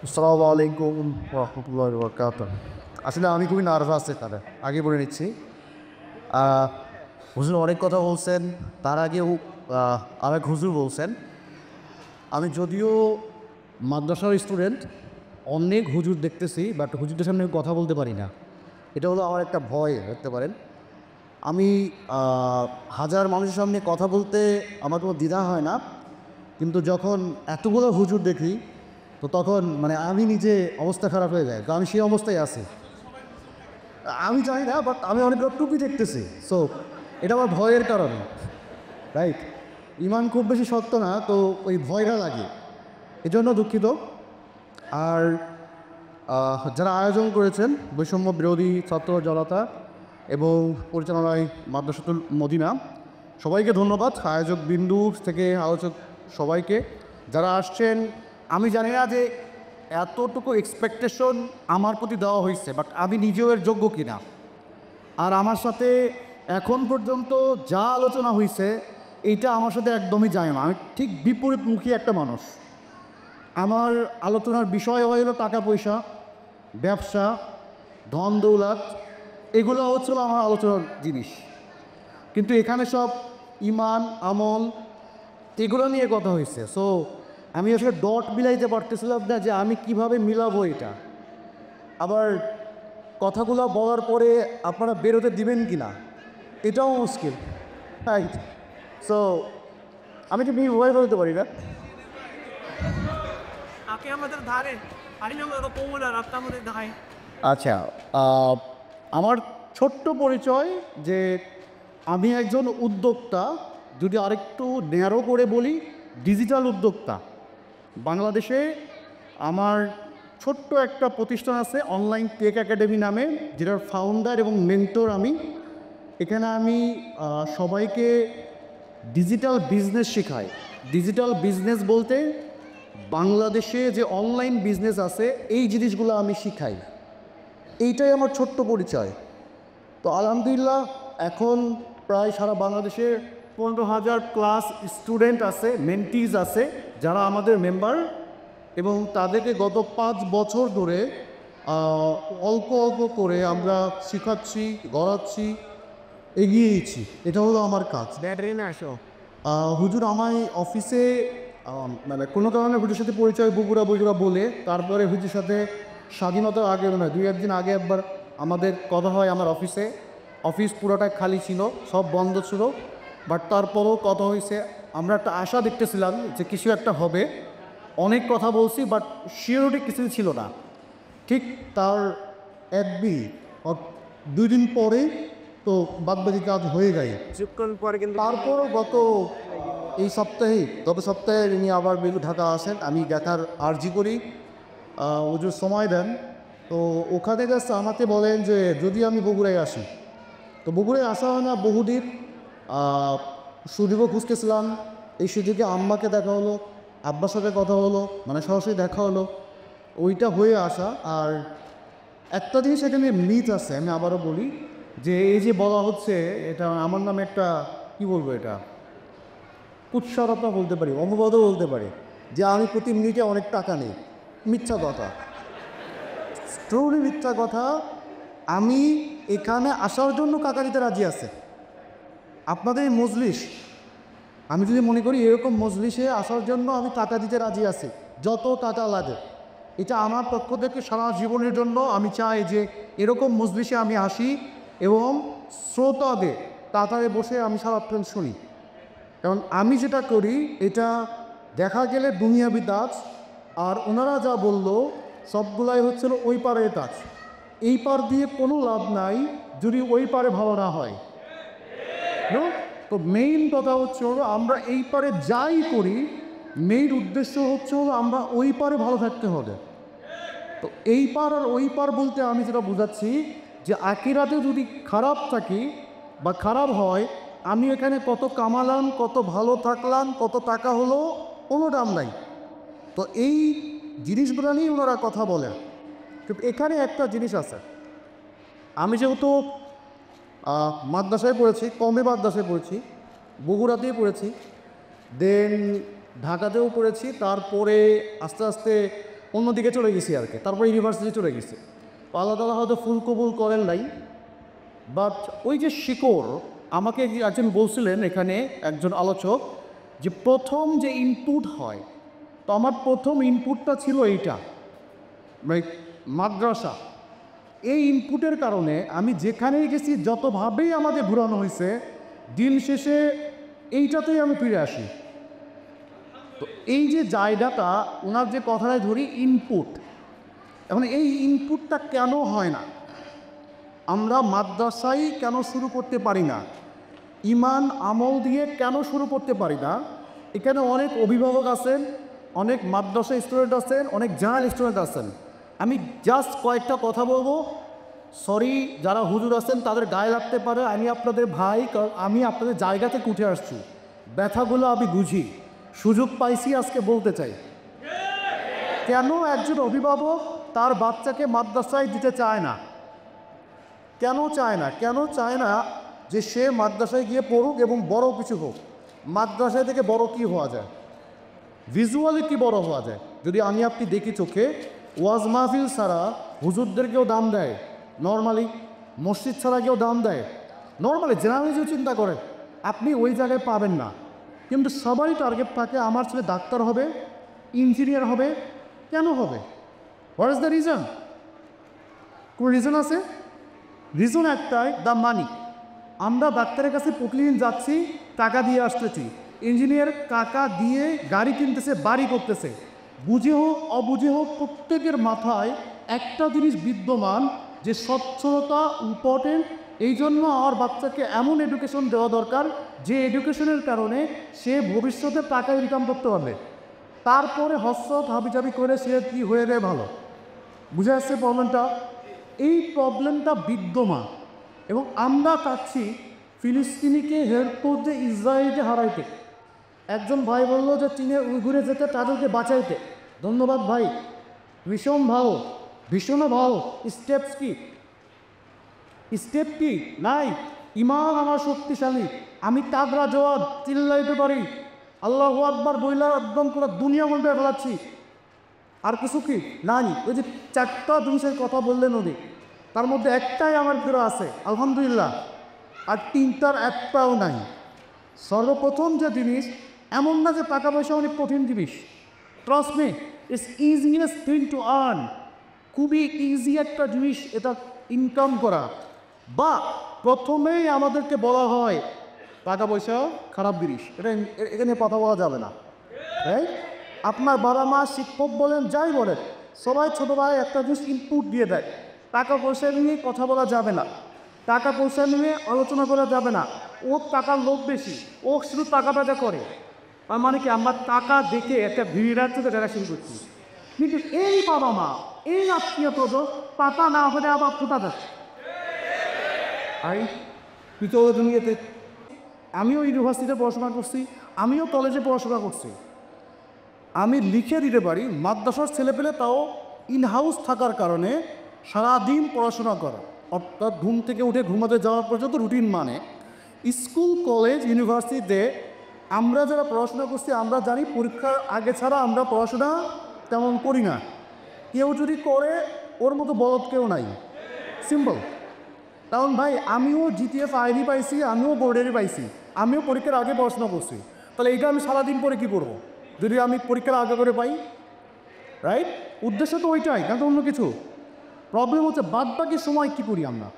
আসসালামু আলাইকুম রহমতুল্লাহ বরকাত। আসলে আমি খুবই নার্ভাস এখানে, আগে বলে নিচ্ছি। হুজুর অনেক কথা বলছেন, তার আগেও আরেক হুজুর বলছেন। আমি যদিও মাদ্রাসার স্টুডেন্ট, অনেক হুজুর দেখতেছি, বাট হুজুরদের সামনে আমি কথা বলতে পারি না। এটা হলো আমার একটা ভয়, ধরতে পারেন। আমি হাজার মানুষের সামনে কথা বলতে আমার কোনো দ্বিধা হয় না, কিন্তু যখন এতগুলো হুজুর দেখি তো তখন মানে আমি নিজে অবস্থা খারাপ হয়ে যায়, তো আমি সেই অবস্থায় আছি। আমি জানি না, বাট আমি অনেকগুলো টুপি দেখতেছি, সো এটা আমার ভয়ের কারণে, রাইট? ইমান খুব বেশি শক্ত না, তো ওই ভয়টা লাগে, এজন্য দুঃখিত। আর যারা আয়োজন করেছেন বৈষম্য বিরোধী ছাত্র জনতা এবং পরিচালনায় মাদ্রাসাতুল মদিনা, সবাইকে ধন্যবাদ। আয়োজক বিন্দু থেকে আলোচক সবাইকে যারা আসছেন। আমি জানি না যে এতটুকু এক্সপেকটেশন আমার প্রতি দেওয়া হয়েছে, বাট আমি নিজেও এর যোগ্য কিনা। আর আমার সাথে এখন পর্যন্ত যা আলোচনা হয়েছে এইটা আমার সাথে একদমই যায় না। আমি ঠিক বিপরীতমুখী একটা মানুষ। আমার আলোচনার বিষয় হয়ে গেল টাকা পয়সা, ব্যবসা, ধন দৌলত, এগুলো হচ্ছিল আমার আলোচনার জিনিস। কিন্তু এখানে সব ইমান, আমল, এগুলো নিয়ে কথা হয়েছে। সো আমি আসলে ডট মিলাইতে পারতেছিলাম না যে আমি কিভাবে মিলাবো এটা। আবার কথাগুলো বলার পরে আপনারা বেরোতে দিবেন কি না, এটাও মুশকিল, রাইট? সো আমি কি ভয় বলতে পারি না। Aquí আমাদের ধারে আরে আমরা পপুলার আপনি আমাদের ধারে আচ্ছা, আহ, আমার ছোট্ট পরিচয় যে আমি একজন উদ্যোক্তা। যদি আরেকটু ন্যারো করে বলি, ডিজিটাল উদ্যোক্তা। বাংলাদেশে আমার ছোট্ট একটা প্রতিষ্ঠান আছে, অনলাইন টেক একাডেমি নামে, যেটার ফাউন্ডার এবং মেন্টর আমি। এখানে আমি সবাইকে ডিজিটাল বিজনেস শেখাই। ডিজিটাল বিজনেস বলতে বাংলাদেশে যে অনলাইন বিজনেস আছে এই জিনিসগুলো আমি শিখাই। এইটাই আমার ছোট্ট পরিচয়। তো আলহামদুলিল্লাহ, এখন প্রায় সারা বাংলাদেশে 15,000 প্লাস স্টুডেন্ট আছে, মেন্টিজ আছে, যারা আমাদের মেম্বার। এবং তাদেরকে গত 5 বছর ধরে অল্প অল্প করে আমরা শেখাচ্ছি, গড়াচ্ছি, এগিয়েছি। এটা হলো আমার কাজ। ব্যাটারি না আসো হুজুর আমায় অফিসে মানে কোনো কারণে হুজুর সাথে পরিচয় বগুড়া বগুড়া বলে, তারপরে হুজুর সাথে স্বাধীনতার আগে নয়, 2-1 দিন আগে একবার আমাদের কথা হয় আমার অফিসে। অফিস পুরোটাই খালি ছিল, সব বন্ধ ছিল, বাট তারপরেও কথা হয়েছে। আমরা একটা আশা দেখতেছিলাম যে কিছু একটা হবে। অনেক কথা বলছি, বাট শিওরিটি কিছু ছিল না। ঠিক তার 2 দিন পরে তো বাদবাকি কাজ হয়ে যায়। কিছুক্ষণ পরে কিন্তু তারপরও গত সপ্তাহে ইনি আবার ঢাকা আসেন, আমি দেখার আর্জি করি। ওজোর সময় দেন। তো ওখানে গেছে আমাকে বলেন যে যদি আমি বগুড়ায় আসি, তো বগুড়ায় আসা হয় না বহুদিন। সুদীপও খুঁজতেছিলাম, এই সুযোগে আম্মাকে দেখা হলো, আব্বার সাথে কথা হলো, মানে সরাসরি দেখা হলো, ওইটা হয়ে আসা। আর একটা জিনিস এখানে মিথ আছে, আমি আবারও বলি, যে এই যে বলা হচ্ছে এটা আমার নামে একটা, কি বলবো, এটা কুৎসারতা বলতে পারি, অনুবাদও বলতে পারি, যে আমি প্রতি মিনিটে অনেক টাকা নেই। মিথ্যা কথা, ট্রুলি মিথ্যা কথা। আমি এখানে আসার জন্য টাকা দিতে রাজি আছে। আপনাদের এই মজলিস, আমি যদি মনে করি এরকম মজলিসে আসার জন্য আমি টাকা দিতে রাজি আছি, যত টাকা লাগে। এটা আমার পক্ষ থেকে সারা জীবনের জন্য আমি চাই যে এরকম মজলিসে আমি আসি এবং শ্রোতাদের কাতারে বসে আমি সারাক্ষণ শুনি। কারণ আমি যেটা করি এটা দেখা গেলে দুনিয়াবি কাজ, আর ওনারা যা বলল সবগুলাই হচ্ছিল ওই পারের কাজ। এই পার দিয়ে কোনো লাভ নাই যদি ওই পারে ভালো না হয়। No? তো মেইন কথা হচ্ছে হলো আমরা এই পারে যাই করি, মেইন উদ্দেশ্য হচ্ছে হলো আমরা ওই পারে ভালো থাকতে হবে। তো এই পার আর ওই পার বলতে আমি যেটা বোঝাচ্ছি যে আকিরাতে যদি খারাপ থাকি বা খারাপ হয়, আমি এখানে কত কামালাম, কত ভালো থাকলাম, কত টাকা হলো, কোনো দাম নাই। তো এই জিনিসগুলো নিয়ে ওনারা কথা বলেন। কিন্তু এখানে একটা জিনিস আছে, আমি যেহেতু মাদ্রাসায় পড়েছি, কমে মাদ্রাসায় পড়েছি, বগুড়াতেই পড়েছি, দেন ঢাকাতেও পড়েছি, তারপরে আস্তে আস্তে অন্যদিকে চলে গেছি আর কি, তারপর ইউনিভার্সিটি চলে গেছি। আল্লাহ তাআলা হয়তো ফুল কবুল করেন নাই, বাট ওই যে শিকড়, আমাকে একজন বলছিলেন এখানে একজন আলোচক, যে প্রথম যে ইনপুট হয়, তো আমার প্রথম ইনপুটটা ছিল এইটা, মানে মাদ্রাসা। এই ইনপুটের কারণে আমি যেখানেই গেছি, যতভাবেই আমাদের ঘুরানো হয়েছে, দিন শেষে এইটাতেই আমি ফিরে আসি। তো এই যে জায়গাটা, ওনার যে কথাটায় ধরি ইনপুট, এখন এই ইনপুটটা কেন হয় না? আমরা মাদ্রাসাই কেন শুরু করতে পারি না? ইমান আমল দিয়ে কেন শুরু করতে পারি না? এখানে অনেক অভিভাবক আছেন, অনেক মাদ্রাসা স্টুডেন্ট আছেন, অনেক জাহাল স্টুডেন্ট আছেন। আমি জাস্ট কয়েকটা কথা বলবো, সরি যারা হুজুর আছেন তাদের গায়ে লাগতে পারে, আমি আপনাদের ভাই, কারণ আমি আপনাদের জায়গা থেকে উঠে আসছি, ব্যথাগুলো আমি বুঝি, সুযোগ পাইছি আজকে বলতে চাই। কেন একজন অভিভাবক তার বাচ্চাকে মাদ্রাসায় দিতে চায় না? কেন চায় না? কেন চায় না যে সে মাদ্রাসায় গিয়ে পড়ুক এবং বড় কিছু হোক? মাদ্রাসায় থেকে বড় কি হওয়া যায়? ভিজুয়ালি কি বড় হওয়া যায়? যদি আমি আপনি দেখি চোখে, ওয়াজ মাহফিল ছাড়া হুজুরদেরকেও দাম দেয় নর্মালি, মসজিদ ছাড়া কেউ দাম দেয় নর্মালি, জেনারেলি চিন্তা করেন, আপনি ওই জায়গায় পাবেন না। কিন্তু সবারই টার্গেট থাকে, আমার ছেলে ডাক্তার হবে, ইঞ্জিনিয়ার হবে। কেন হবে? What is the reason? কোন রিজন আছে? রিজন একটাই, দ্য মানি। আমরা ডাক্তারের কাছে প্রতিদিন যাচ্ছি, টাকা দিয়ে আসতেছি। ইঞ্জিনিয়ার টাকা দিয়ে গাড়ি কিনতেছে, বাড়ি করতেছে। বুঝে হোক অবুঝে হোক, প্রত্যেকের মাথায় একটা জিনিস বিদ্যমান, যে স্বচ্ছতা ইম্পর্টেন্ট। এই জন্য আমার বাচ্চাকে এমন এডুকেশন দেওয়া দরকার, যে এডুকেশনের কারণে সে ভবিষ্যতে টাকা ইনকাম করতে পারবে। তারপরে হসরত হাবিজাবি করে সে কি হয়ে যায় ভালো। বুঝে আসছে প্রবলেমটা? এই প্রবলেমটা বিদ্যমান, এবং আমরা চাচ্ছি ফিলিস্তিনিকে হেল্প করতে, ইসরায়েলকে হারাইতে। একজন ভাই বললো যে চীনে উইঘুরে যেতে, তাদেরকে বাঁচাইতে। ধন্যবাদ ভাই, ভীষণ ভালো, ভীষণ ভালো। স্টেপস কি? স্টেপ কি? নাই। ইমান আমার শক্তিশালী, আমি তাগড়া জওয়াব চিল্লাইতে পারি, আল্লাহু আকবার বইলা একদম পুরো দুনিয়া মধ্যে ফেলাচ্ছি। আর কিছু কি? নাই। ওই যে চারটা জিনিসের কথা বললেন উনি, তার মধ্যে একটাই আমার ফেরা আছে, আলহামদুলিল্লাহ, আর তিনটার একটাও নাই। সর্বপ্রথম যে জিনিস, এমন না যে টাকা পয়সা অনেক কঠিন জিনিস, trust me, it's easiest thing to earn. খুবই ইজি একটা জিনিস এটা ইনকাম করা। বা প্রথমেই আমাদেরকে বলা হয় টাকা পয়সা খারাপ জিনিস, এটা এখানে কথা বলা যাবে না, রাইট? আপনার বাবা মা, শিক্ষক বলেন, যাই বলেন, সবাই ছোটো ভাই একটা জিনিস ইনপুট দিয়ে দেয়, টাকা পয়সা নিয়ে কথা বলা যাবে না, টাকা পয়সা নিয়ে আলোচনা করা যাবে না, ওর টাকার লোভ বেশি, ও শুধু টাকা টাকা করে। তার মানে কি, আমরা টাকা দেখে একটা ভিড়ার থেকে জেনারেশন করছি। কিন্তু এই বাবা মা, এই আত্মীয় তো পাতা না হলে আবার ফুটা যাচ্ছে। দুনিয়াতে আমিও ইউনিভার্সিটিতে পড়াশোনা করছি, আমিও কলেজে পড়াশোনা করছি। আমি লিখে দিতে পারি, মাদ্রাসার ছেলেপেলে তাও ইনহাউস থাকার কারণে সারাদিন পড়াশোনা করা, অর্থাৎ ঘুম থেকে উঠে ঘুমাতে যাওয়ার পর্যন্ত রুটিন। মানে স্কুল কলেজ ইউনিভার্সিটিতে আমরা যারা পড়াশোনা করছি, আমরা জানি পরীক্ষার আগে ছাড়া আমরা পড়াশোনা তেমন করি না। কেউ যদি করে, ওর মতো বলদ কেউ নাই, সিম্পল। কারণ ভাই, আমিও জিটিএফ আইডি পাইছি, আমিও বোর্ডেরই পাইছি, আমিও পরীক্ষার আগে পড়াশোনা করছি। তাহলে এইটা আমি সারাদিন পরে কী করবো যদি আমি পরীক্ষার আগে করে পাই? রাইট? উদ্দেশ্য তো ওইটাই, না তো অন্য কিছু। প্রবলেম হচ্ছে বাদ বাকি সময় কী করি আমরা।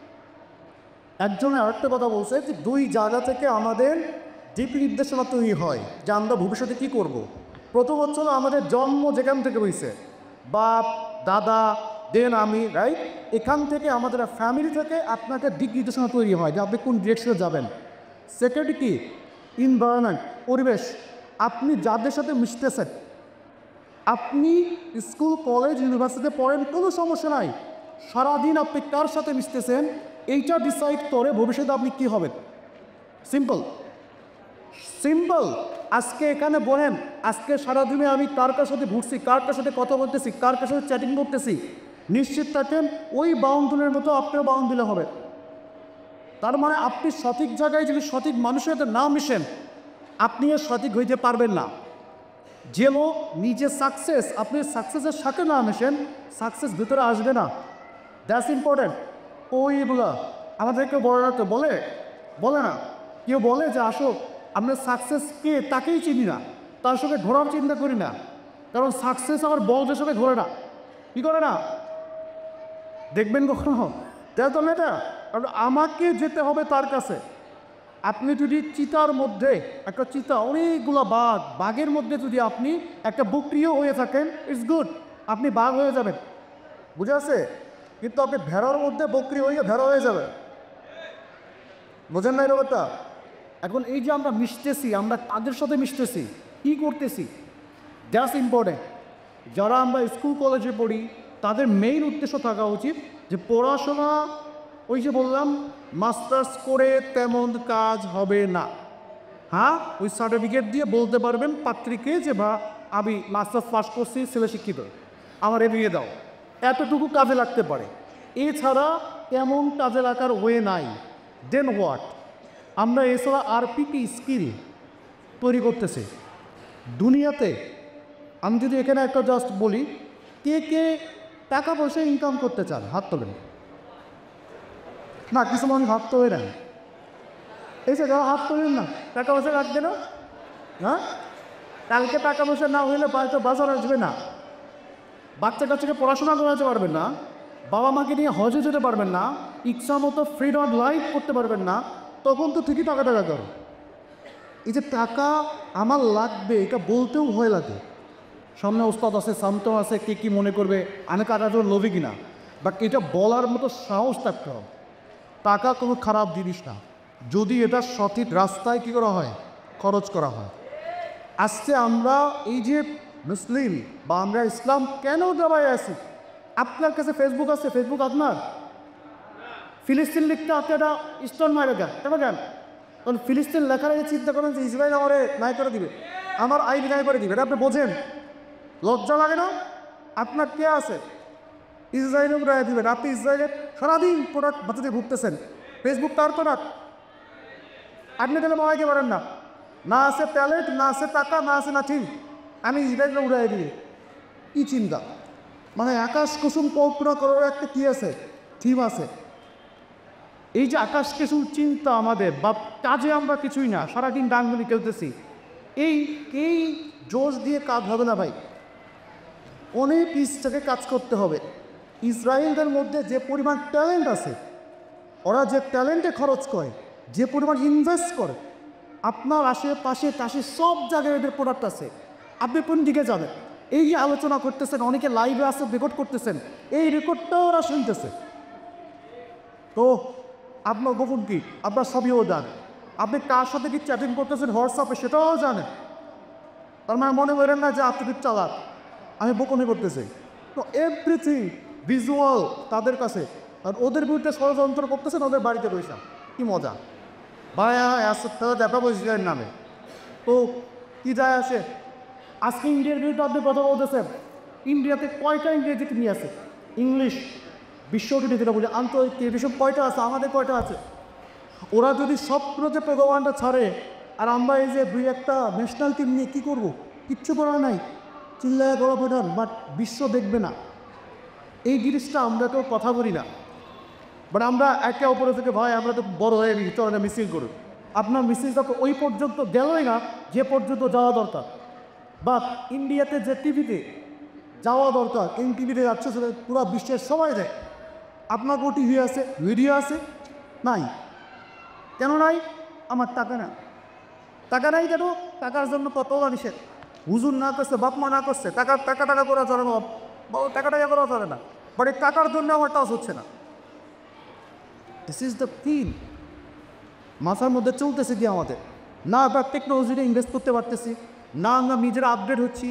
একজনে আরেকটা কথা বলছে যে দুই জায়গা থেকে আমাদের দিক নির্দেশনা তৈরি হয় যে আমরা ভবিষ্যতে কী করব। প্রথম হচ্ছে আমাদের জন্ম যেখান থেকে হয়েছে, বাপ দাদা দেন আমি, রাইট? এখান থেকে আমাদের ফ্যামিলি থেকে আপনাকে দিক নির্দেশনা তৈরি হয় যে আপনি কোন ডিরেকশনে যাবেন। সেকেন্ড কি? ইনভায়রনমেন্ট, পরিবেশ। আপনি যাদের সাথে মিশতেছেন, আপনি স্কুল কলেজ ইউনিভার্সিটিতে পড়েন, কোনো সমস্যা নাই, সারাদিন আপনি কার সাথে মিশতেছেন এইটা ডিসাইড করে ভবিষ্যতে আপনি কী হবেন। Simple simple. আজকে এখানে বলেন, আজকে সারাদিনে আমি কার কার সাথে ঘুরছি, কার কার সাথে কথা বলতেছি, কার কার সাথে চ্যাটিং করতেছি, নিশ্চিত থাকেন ওই বাউন্ডুলের মতো আপনিও বাউন্ডুলে হবে। তার মানে আপনি সঠিক জায়গায় যদি সঠিক মানুষের সাথে না মিশেন, আপনিও সঠিক হইতে পারবেন না। যে লোক নিজে সাকসেস, আপনি সাকসেসের সাথে না মেশেন, সাকসেস ভিতরে আসবে না। That's important. ওইগুলো আমাদেরকে বড়রা বলে বলে না, কেউ বলে যে আসো আমরা সাকসেস কে তাকেই চিনি না, তার সঙ্গে ঘোরার চিন্তা করি না, কারণ সাকসেস আমার বলদের সঙ্গে ঘোরে না। কী করে না দেখবেন কখনো? তো এটা কারণ আমাকে যেতে হবে তার কাছে। আপনি যদি চিতার মধ্যে একটা চিতা, অনেকগুলো বাঘের মধ্যে যদি আপনি একটা বকরিও হয়ে থাকেন, ইটস গুড, আপনি বাঘ হয়ে যাবেন, বুঝে আছে? কিন্তু আপনি ভেড়ার মধ্যে বকরি হয়ে ভেড়া হয়ে যাবেন, বোঝেন না এই ব্যাপারটা? এখন এই যে আমরা মিশতেছি, আমরা তাদের সাথে মিশতেছি, কী করতেছি, দ্যাটস ইম্পর্টেন্ট। যারা আমরা স্কুল কলেজে পড়ি তাদের মেইন উদ্দেশ্য থাকা উচিত যে পড়াশোনা, ওই যে বললাম মাস্টার্স করে তেমন কাজ হবে না। হ্যাঁ, ওই সার্টিফিকেট দিয়ে বলতে পারবেন পাত্রীকে যে বা আমি মাস্টার্স পাস করছি, ছেলে শিক্ষিত, আমার এগিয়ে দাও, এতটুকু কাজে লাগতে পারে। এছাড়া তেমন কাজে লাগার ওয়ে নাই। দেন হোয়াট? আমরা এছাড়া আর কি স্কিল তৈরি করতেছি দুনিয়াতে। আমি যদি এখানে একটা জাস্ট বলি, কে কে টাকা পয়সা ইনকাম করতে চান? হাত তোলেন। না, কিছু মানুষ হাত তোলে না। এই যে যারা হাত তোলেন না, টাকা পয়সা রাখবে না। হ্যাঁ, কালকে টাকা পয়সা না হইলে বাড়িতে বাজার আসবে না, বাচ্চা কাচ্চাকে পড়াশোনা করাতে পারবেন না, বাবা মাকে নিয়ে হজে যেতে পারবেন না, ইচ্ছা মতো ফ্রিডম লাইফ করতে পারবেন না, তখন তো ঠিকই টাকা করো। এই যে টাকা আমার লাগবে, এটা বলতেও ভয় লাগে। সামনে ওস্তাদ আছে, শান্ত আছে, কে কী মনে করবে, আমি টাকার জন্য লোভী কিনা, বাট এটা বলার মতো সাহস থাকতে হবে। টাকা কোনো খারাপ জিনিস না, যদি এটা সঠিক রাস্তায় কী করা হয়, খরচ করা হয়। আজকে আমরা এই যে মুসলিম বা আমরা ইসলাম কেন দাবায় আছি? আপনার কাছে ফেসবুক আছে, ফেসবুক আপনার ফিলিস্তিন লিখতে আপনি একটা স্টোন মারে দেন, কেন দেন? কারণ ফিলিস্তিন লেখার আগে চিন্তা করেন যে ইসরায়েল আমারে নাই করে দিবে, আমার আইবি নাই করে দিবে, এটা আপনি বোঝেন? লজ্জা লাগে না? আপনার কে আছে ইসরায়েলের রায় দিবেন? আপনি ইসরায়েলের সারাদিন প্রোডাক্ট বাঁচাতে ভুগতেছেন, ফেসবুক তার প্রোডাক্ট, আপনি তাহলে মারাইতে পারেন না। না আছে ট্যালেন্ট, না আছে টাকা, না আছে না ঠিক, আমি ইসরায়েলকে উড়াই দিই। কী চিন্তা! মানে আকাশ কুসুম কল্পনা করার একটা কী আছে, থিম আছে। এই যে আকাশ কুসুম চিন্তা আমাদের, বা কাজে আমরা কিছুই না, সারাদিন ডাঙ্গুলি খেলতেছি, এই জোশ দিয়ে কাজ হবে না ভাই, অনেক ইচ্ছাকে কাজ করতে হবে। ইসরায়েলদের মধ্যে যে পরিমাণ ট্যালেন্ট আছে, ওরা যে ট্যালেন্টে খরচ করে, যে পরিমাণ ইনভেস্ট করে, আপনার আশেপাশে টাশে সব জায়গায় এদের প্রোডাক্ট আছে। আপনি কোন দিকে যাবেন? এই যে আলোচনা করতেছেন, অনেকে লাইভে আসে রেকর্ড করতেছেন, এই রেকর্ডটাও ওরা শুনতেছে। তো আপনার গোপন কি? আপনার সবইও জানেন। আপনি কার সাথে কি চ্যাটিং করতেছেন হোয়াটসঅ্যাপে, সেটাও জানেন। তার মানে মনে করেন না যে আপনি চালাক, আমি বকুনি করতেছি। তো এভরিথিং ভিজুয়াল তাদের কাছে, আর ওদের বিরুদ্ধে ষড়যন্ত্র করতেছেন ওদের বাড়িতে বসে। কি মজা ভাইয়া, তারা দেখা বসেছিলেন নামে। তো কী যায় আসে? আজকে ইন্ডিয়ার বিরুদ্ধে আপনি কথা বলতেছেন, ইন্ডিয়াতে কয়টা ইংরেজি টিভি আছে? ইংলিশ বিশ্ব টিভি যেটা বলি, আন্তর্জাতিক টেলিভিশন কয়টা আছে? আমাদের কয়টা আছে? ওরা যদি স্বপ্নতে প্রোগ্রামটা ছাড়ে, আর আমরা এই যে দুই একটা ন্যাশনাল টিম নিয়ে কী করবো? কিচ্ছু করার নাই, চিল্লায় গলা ফোটান, বাট বিশ্ব দেখবে না। এই জিনিসটা আমরা কেউ কথা বলি না, বাট আমরা একে অপরের থেকে ভয়, আমরা তো বড় হয়ে গেছি, চলে না মিছিল করুন। আপনার মিছিলটা তো ওই পর্যন্ত গেলই না যে পর্যন্ত যাওয়া দরকার। বাট ইন্ডিয়াতে যে টিভিতে যাওয়া দরকার, এই টিভিতে যাচ্ছে, সেটা পুরো বিশ্বের সবাই দেয়। আপনার কোনো টিভি আছে, ভিডিও আছে? নাই। কেন নাই? আমার টাকা না। টাকা নাই কেন? টাকার জন্য কত নিষেধ, হুজুর না করছে, বাপ মা না করছে, টাকা টাকা টাকা করা চলে না, টাকা টাকা করা চলে না, বাট এই টাকার জন্য আমার টাচ হচ্ছে না। দিস ইজ দ্য থিং মাথার মধ্যে চলতেছে কি আমাদের। না আমরা টেকনোলজিতে ইনভেস্ট করতে পারতেছি, না আমরা নিজেরা আপডেট হচ্ছি,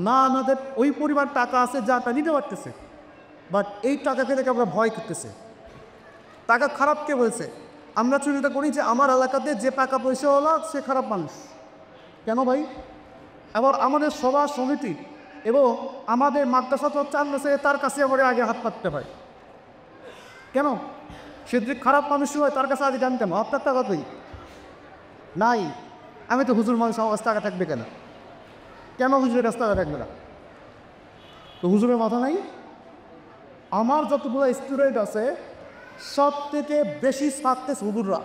না আমাদের ওই পরিমাণ টাকা আছে যা তা নিতে পারতেছে। বাট এই টাকাকে দেখে আমরা ভয় করতেছে। টাকা খারাপ কে বলছে? আমরা চিন্তা করি যে আমার এলাকাতে যে টাকা পয়সাওয়ালা সে খারাপ মানুষ। কেন ভাই? আবার আমাদের সভা সমিতি এবং আমাদের মাদ্রাসা তো চান আছে, তার কাছে আমার আগে হাত পাততে হয় কেন? সে যদি খারাপ মানুষ হয় তার কাছে আগে জানতাম আপনার টাকা তুই নাই, আমি তো হুজুর মানুষ, আমার কাছে টাকা থাকবে কেন? কেন হুজুরের কাছে টাকা থাকবে না? তো হুজুরের মাথা নাই? আমার যতগুলো স্টুডেন্ট আছে সব থেকে বেশি সাকসেস হুজুররা।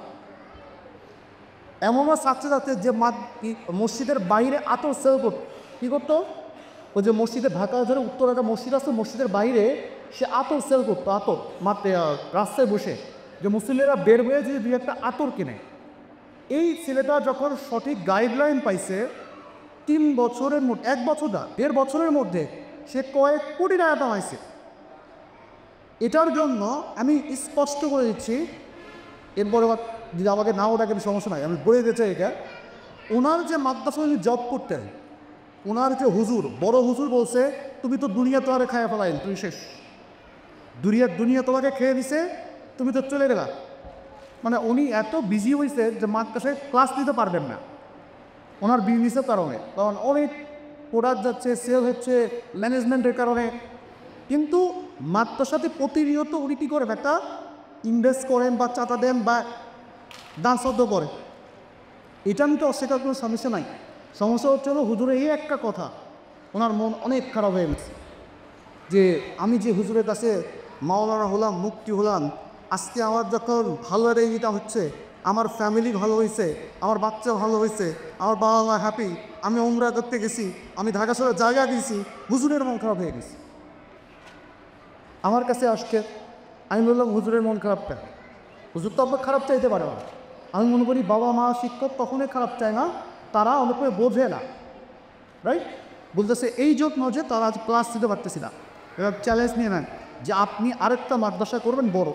এমনও সাকসেস আছে যে মসজিদের বাইরে আতর সেল করতো। কী করতো? ওই যে মসজিদে ঢাকা ধরে উত্তর একটা মসজিদ আছে, মসজিদের বাইরে সে আতর সেল করতো, আতর রাস্তায় বসে, যে মুসলিমরা বের হয়ে যে দুই একটা আতর কিনে। এই ছেলেটা যখন সঠিক গাইডলাইন পাইছে 3 বছরের মধ্যে, 1 বছর না 1.5 বছরের মধ্যে সে কয়েক কোটি টাকা কামাইছে। এটার জন্য আমি স্পষ্ট করে দিচ্ছি, এরপরে যদি আমাকে নাও ডাকেন সমস্যা নাই, আমি বলে দিতে চাই এটা। ওনার যে মাদ্রাসায় উনি জব করতেন, ওনার যে হুজুর, বড় হুজুর বলছে তুমি তো দুনিয়া তোমারে খাইয়া ফেলাই, তুমি শেষ, দুনিয়া তোমাকে খেয়ে দিছে, তুমি তো চলে গেলা। মানে উনি এত বিজি হয়েছে যে মাদ্রাসায় ক্লাস নিতে পারবেন না ওনার বিজনেসের কারণে, কারণ অনেক প্রোডাক্ট যাচ্ছে, সেল হচ্ছে ম্যানেজমেন্টের কারণে। কিন্তু মাদ্রাসাতে প্রতিনিয়ত উনি কী করেন, একটা ইনভেস্ট করেন বা চাঁদা দেন বা দান শ্রদ্ধা করে। এটা আমি তো অস্বীকার কোনো সমস্যা নাই। সমস্যা হচ্ছে হলো হুজুরের এই একটা কথা, ওনার মন অনেক খারাপ হয়ে গেছে যে আমি যে হুজুরের কাছে মাওলানা হলাম, মুক্তি হলাম, আজকে আমার যখন ভালো এটা হচ্ছে, আমার ফ্যামিলি ভালো হয়েছে, আমার বাচ্চা ভালো হয়েছে, আমার বাবা মা হ্যাপি, আমি উমরা করতে গেছি, আমি ঢাকা শহরে জায়গা দিয়েছি, হুজুরের মন খারাপ হয়ে গেছে। আমার কাছে আসছে, আমি বললাম হুজুরের মন খারাপ কেন? হুজুর তো আপনার খারাপ চাইতে পারে না। আমি মনে করি বাবা মা শিক্ষক কখনোই খারাপ চায় না, তারা অনেক করে বোঝে না, রাইট? বলতেছে এই জন্য যে তারা আজ ক্লাস দিতে পারতেছি না। এবার চ্যালেঞ্জ নিয়ে নেন যে আপনি আরেকটা মাদ্রাসা করবেন বড়।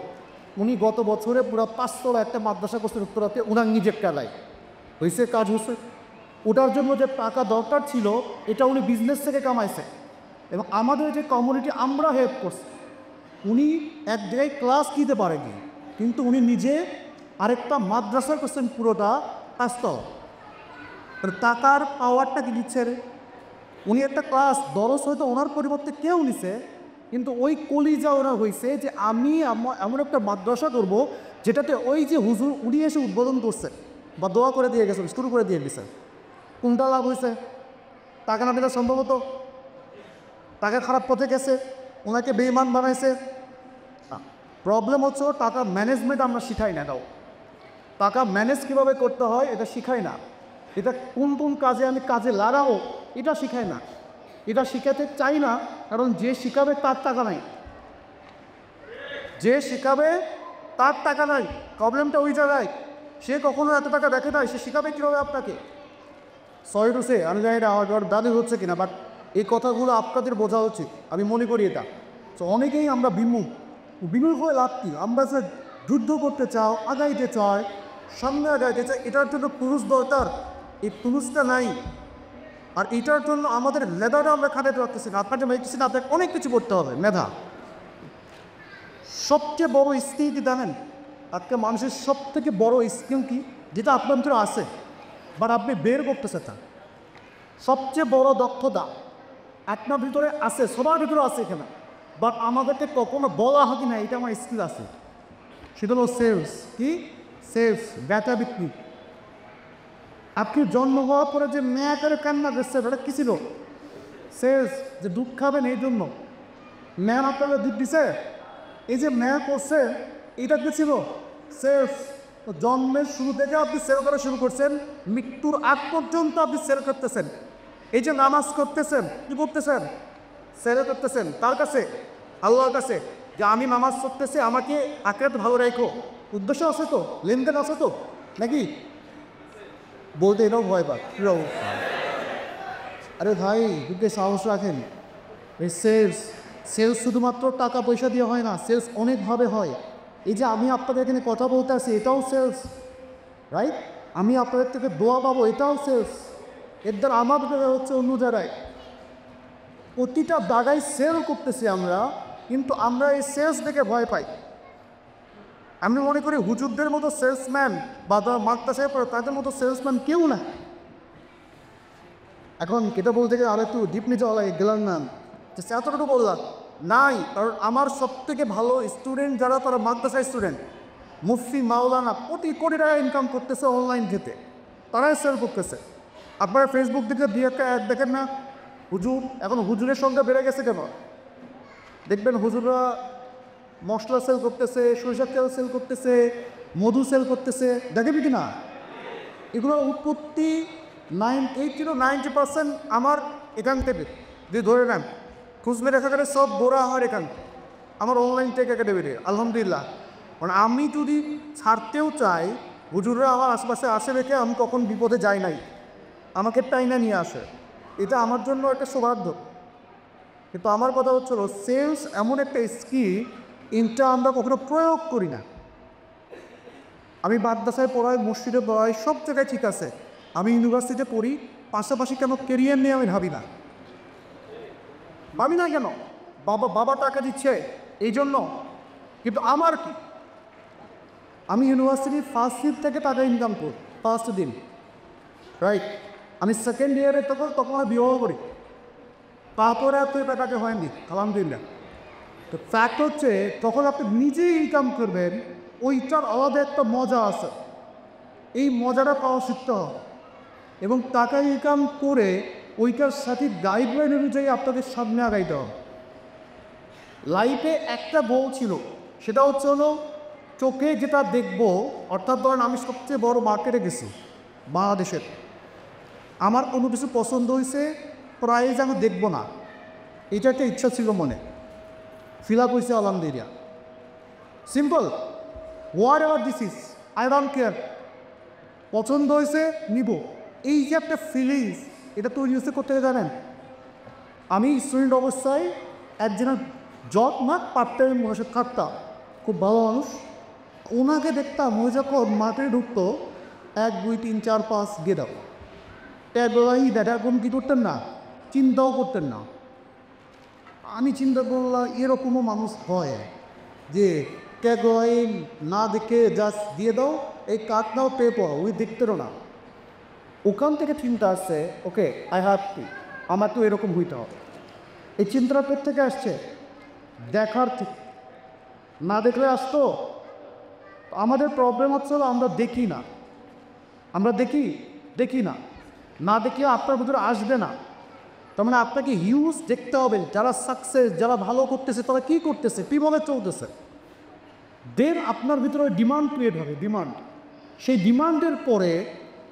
উনি গত বছরে পুরো 500 একটা মাদ্রাসা করছেন উত্তরাতে, ওনার নিজের টাকায় হয়েছে, কাজ হচ্ছে। ওটার জন্য যে টাকা দরকার ছিল এটা উনি বিজনেস থেকে কামাইছে, এবং আমাদের যে কমিউনিটি আমরা হেল্প করছি। উনি এক জায়গায় ক্লাস দিতে পারেনি, কিন্তু উনি নিজে আরেকটা মাদ্রাসা করছেন পুরোটা 5 তলা। টাকার পাওয়ারটা কি দিচ্ছে রে? উনি একটা ক্লাস দরস হয়তো ওনার পরিবর্তে কেউ নিছে, কিন্তু ওই কলিজা ওনার হয়েছে যে আমি এমন একটা মাদ্রাসা করব যেটাতে ওই যে হুজুর উনি এসে উদ্বোধন করছে বা দোয়া করে দিয়ে গেছেন, শুরু করে দিয়ে গেছে, কোনটা লাভ হয়েছে? টাকা না দিলে সম্ভবত টাকা খারাপ পথে গেছে, ওনাকে বেঈমান বানাইছে। প্রবলেম হচ্ছে টাকা ম্যানেজমেন্ট আমরা শিখাই না। দাও টাকা ম্যানেজ কীভাবে করতে হয় এটা শিখাই না, এটা কোন কোন কাজে আমি কাজে লাগাবো এটা শিখাই না, এটা শিখাতে চাই না। কারণ যে শিখাবে তার টাকা নাই, যে শিখাবে তার টাকা নাই। প্রবলেমটা ওই জায়গায়, সে কখনো এত টাকা দেখে নাই, সে শিখাবে কীভাবে আপনাকে? সরি টু সে, আমি জানি না আমার দাবি হচ্ছে কিনা, বাট এই কথাগুলো আপনাদের বোঝা উচিত, আমি মনে করি এটা। তো অনেকেই আমরা বিমুখ হয়ে লাভ কি? আমরা যে যুদ্ধ করতে চাও, আগাইতে চায়, সামনে আগাইতে চায়, এটার জন্য পুরুষ দরকার, এই পুরুষটা নাই। আর এটার জন্য আমাদের মেধাটা আমরা খাটাতে পারতেছি না। আপনাকে মেয়েছি না, আপনাকে অনেক কিছু করতে হবে। মেধা সবচেয়ে বড় স্কিল কি জানেন? আজকে মানুষের সব থেকে বড় স্কিল কি, যেটা আপনার ভিতরে আছে বাট আপনি বের করতেছে তা সবচেয়ে বড় দক্ষতা আপনার ভিতরে আছে, সবার ভিতরে আছে এখানে, বাট আমাদেরকে কখনো বলা হয় না এটা আমার স্কিল আছে। সেটা হলো সেলস। কি সেলস? ব্যথা বিক্রি। আপনি জন্ম হওয়ার পরে যে মেয়া করে কান্না করছে ওটা কী ছিল? সেলস। যে দুধ খাবেন এই জন্য ম্যান আপনাকে দুধ দিছে, এই যে ম্যান করছে এটা কী ছিল? সেলস। জন্মের শুরু থেকে আপনি সেল করা শুরু করছেন, মৃত্যুর আগ পর্যন্ত আপনি সেল করতেছেন। এই যে নামাজ করতেছেন, কী করতেছেন? সেল করতেছেন। তার কাছে? আল্লাহর কাছে, যে আমি নামাজ পড়তেছি, আমাকে আখেরাত ভালো রেখো। উদ্দেশ্য আছে তো, লেনদেন আছে তো নাকি? বলতে এটাও ভয় পাক। আরে ভাই দুটো সাহস রাখেন। এই সেলস শুধুমাত্র টাকা পয়সা দিয়ে হয় না, সেলস অনেকভাবে হয়। এই যে আমি আপনাদের এখানে কথা বলতে আসি, এটাও সেলস, রাইট? আমি আপনাদের থেকে দোয়া পাবো, এটাও সেলস। এর দ্বারা আমার হচ্ছে অন্য জায়গায়, প্রতিটা জায়গায় সেল করতেছি আমরা, কিন্তু আমরা এই সেলস দেখে ভয় পাই। আমি মনে করি হুজুরদের মতো সেলসম্যান বা মাদ্রাসায় পড়ে তাদের মতো সেলসম্যান কেউ না। এখন কেটে বলতে গেলে আর একটু ডিপলি যাওয়া লাগে, গেলাম না এতটুকু বললাম নাই। কারণ আমার সবথেকে ভালো স্টুডেন্ট যারা, তারা মাদ্রাসা স্টুডেন্ট। মুফতি মাওলানা কোটি কোটি টাকা ইনকাম করতেছে অনলাইন থেকে, তারাই সেল করতেছে। আপনারা ফেসবুক দিকে দিয়ে একটা অ্যাড দেখেন না, হুজুর এখন হুজুরের সংখ্যা বেড়ে গেছে কেন? দেখবেন হুজুররা মশলা সেল করতেছে, সরিষার তেল সেল করতেছে, মধু সেল করতেছে, দেখবি কি না? এগুলোর উৎপত্তি 80-90% আমার এখান থেকে, যদি ধরে নেন খোঁজ মেরে দেখা গেলে সব গোড়া আমার এখান থেকে, আমার অনলাইন টেক একাডেমিতে। আলহামদুলিল্লাহ, মানে আমি যদি ছাড়তেও চাই, হুজুররা আমার আশেপাশে আসে রেখে আমি কখন বিপদে যাই নাই, আমাকে টাইনা নিয়ে আসে, এটা আমার জন্য একটা সৌভাগ্য। কিন্তু আমার কথা হচ্ছিল সেলস এমন একটা স্কিল, এটা আমরা কখনো প্রয়োগ করি না। আমি মাদ্রাসায় পড়াই, মসজিদে পড়াই, সব জায়গায় ঠিক আছে, আমি ইউনিভার্সিটিতে পড়ি, পাশাপাশি কেন কেরিয়ার নিয়ে আমি ভাবি না? ভাবি না কেন? বাবা টাকা দিচ্ছে এই জন্য, কিন্তু আমার কি? আমি ইউনিভার্সিটির ফার্স্ট দিন থেকে টাকা ইনকাম করি, ফার্স্ট দিন, রাইট? আমি সেকেন্ড ইয়ারে তখন আমি বিবাহ করি, তারপরে আর তো টাকাকে হয়নি, আলহামদুলিল্লাহ। তো ফ্যাক্ট হচ্ছে তখন আপনি নিজেই ইনকাম করবেন, ওইটার আলাদা একটা মজা আছে, এই মজাটা পাওয়া শিখতে হবে। এবং টাকা ইনকাম করে ওইটার সাথে গাইডলাইন অনুযায়ী আপনাদের সামনে আগাইতে হবে। লাইফে একটা গোল ছিল, সেটা হচ্ছে হলো চোখে যেটা দেখবো, অর্থাৎ ধরেন আমি সবচেয়ে বড় মার্কেটে গেছি বাংলাদেশের, আমার কোনো কিছু পছন্দ হয়েছে, প্রাইজ আমি দেখবো না, এটা একটা ইচ্ছা ছিল মনে, ফিল আপ হয়েছে আলহামদুলিল্লাহ। Simple, what ever this is, I don't care, পছন্দ হয়েছে নিব, এই যে একটা ফিলিংস, এটা তৈরি হচ্ছে করতে জানেন? আমি স্টুডেন্ট অবস্থায় একজনের জব না পার্ট টাইম মনে সাথে থাকতাম, খুব ভালো মানুষ, ওনাকে দেখতাম ওই যখন মাঠে ঢুকতো 1 2 3 4 5 দিয়ে দাও, ট্যাগলাই দেখা কোন কী করতেন না, চিন্তাও করতেন না। আমি চিন্তা করলাম এরকমও মানুষ হয় যে ট্যাগলাই না দেখে জাস্ট দিয়ে দাও, এই কার্ড নাও পে পাও, ওই দেখতেরও না। ওখান থেকে চিন্তা আসছে, ওকে আই হ্যাভ টু, আমার তো এরকম হইতে হবে। এই চিন্তাটা পেট থেকে আসছে দেখার থেকে, না দেখলে আসতো। আমাদের প্রবলেম হচ্ছে আমরা দেখি না, আমরা দেখি না, না দেখিয়ে আপনার ভিতরে আসবে না। তার মানে আপনাকে হিউজ দেখতে হবে, যারা সাকসেস, যারা ভালো করতেছে, তারা কী করতেছে, কীভাবে চলতেছে, দেন আপনার ভিতরে ডিমান্ড ক্রিয়েট হবে, ডিমান্ড। সেই ডিমান্ডের পরে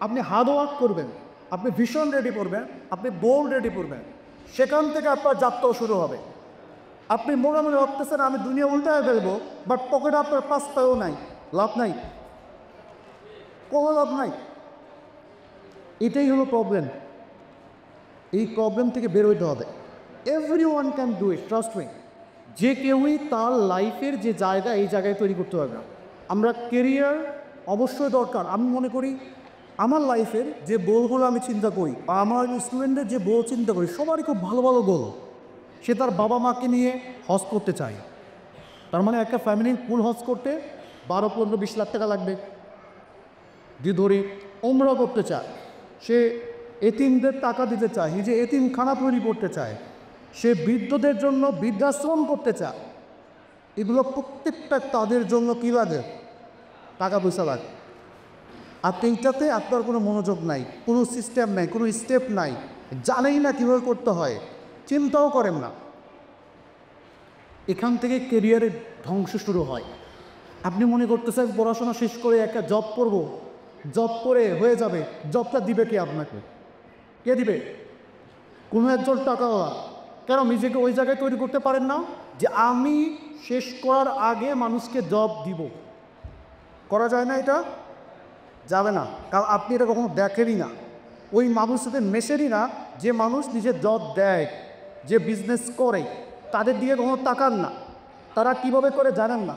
আপনি হার্ড ওয়ার্ক করবেন, আপনি ভিশন রেডি করবেন, আপনি গোল রেডি করবেন, সেখান থেকে আপনার যাত্রা শুরু হবে। আপনি মনে মনে ভাবতেছেন আমি দুনিয়া উল্টায় ফেলবো, বাট পকেটে আপনার 5 টাকাও নাই, লাভ নাই, কোনো লাভ নাই। এটাই হলো প্রবলেম, এই প্রবলেম থেকে বের হইতে হবে। Every one can do it, trust me. যে কেউই তার লাইফের যে জায়গা, এই জায়গায় তৈরি করতে পারবে। আমরা কেরিয়ার অবশ্যই দরকার। আমি মনে করি আমার লাইফের যে গোলগুলো আমি চিন্তা করি, বা আমার স্টুডেন্টদের যে গোল চিন্তা করি, সবারই খুব ভালো ভালো গোল। সে তার বাবা মাকে নিয়ে হজ করতে চায়, তার মানে একটা ফ্যামিলির ফুল হজ করতে 12 15 20 লাখ টাকা লাগবে। দিয়ে ধরে ওমরা করতে চায়, সে এতিমদের টাকা দিতে চায়, যে এতিমখানা তৈরি করতে চায়, সে বৃদ্ধদের জন্য বৃদ্ধাশ্রম করতে চায়। এগুলো প্রত্যেকটা তাদের জন্য কী লাগে? টাকা পয়সা লাগে। আর এইটাতে আপনার কোনো মনোযোগ নাই, কোনো সিস্টেম নাই, কোনো স্টেপ নাই, জানেই না কীভাবে করতে হয়, চিন্তাও করেন না। এখান থেকে কেরিয়ারের ধ্বংস শুরু হয়। আপনি মনে করতেছেন পড়াশোনা শেষ করে একটা জব করব, জব করে হয়ে যাবে, জবটা দিবে কে আপনাকে? কে দিবে? কোনো একজন টাকাওয়ালা। কেন নিজেকে ওই জায়গায় তৈরি করতে পারেন না যে আমি শেষ করার আগে মানুষকে জব দিব? করা যায় না, এটা যাবে না, কারণ আপনি এটা কখনো দেখেনই না, ওই মানুষের সাথে মেশেরই না যে মানুষ নিজের জব দেয়, যে বিজনেস করে, তাদের দিকে কখনো তাকান না, তারা কীভাবে করে জানেন না।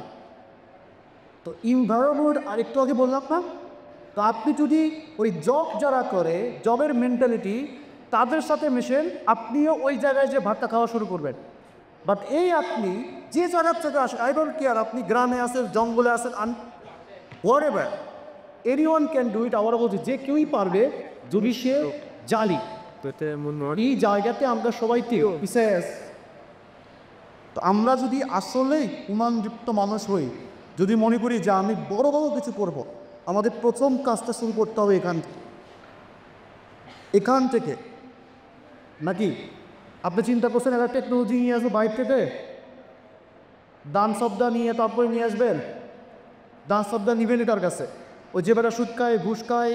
তো ইনভায়রনমেন্ট আরেকটু আগে বললাম না, তো আপনি যদি ওই জব যারা করে, জবের মেন্টালিটি তাদের সাথে মেশেন, আপনিও ওই জায়গায় যে ভাতটা খাওয়া শুরু করবেন। বাট এই আপনি যে জায়গার থেকে আসেন, আই ডোন্ট কেয়ার আপনি গ্রামে আসেন, জঙ্গলে আসেন, what ever, anyone can do it. আমরা বলছি যে কেউই পারবে যদি সে জালি। এই জায়গাতে আমরা সবাই পিছিয়ে আছি। তো আমরা যদি আসলেই উন্নয়নযুক্ত মানুষ হই, যদি মনে করি যে আমি বড় বড় কিছু করব, আমাদের প্রথম কাজটা শুরু করতে হবে এখান থেকে, নাকি আপনি চিন্তা করছেন একটা টেকনোলজি নিয়ে আসবো বাইরে থেকে, দান শব্দা নিয়ে তারপরে নিয়ে আসবেন? দান শব্দা নিবেন তার কাছে? ওই যে বেটা সুদ খায় ঘুষ খায়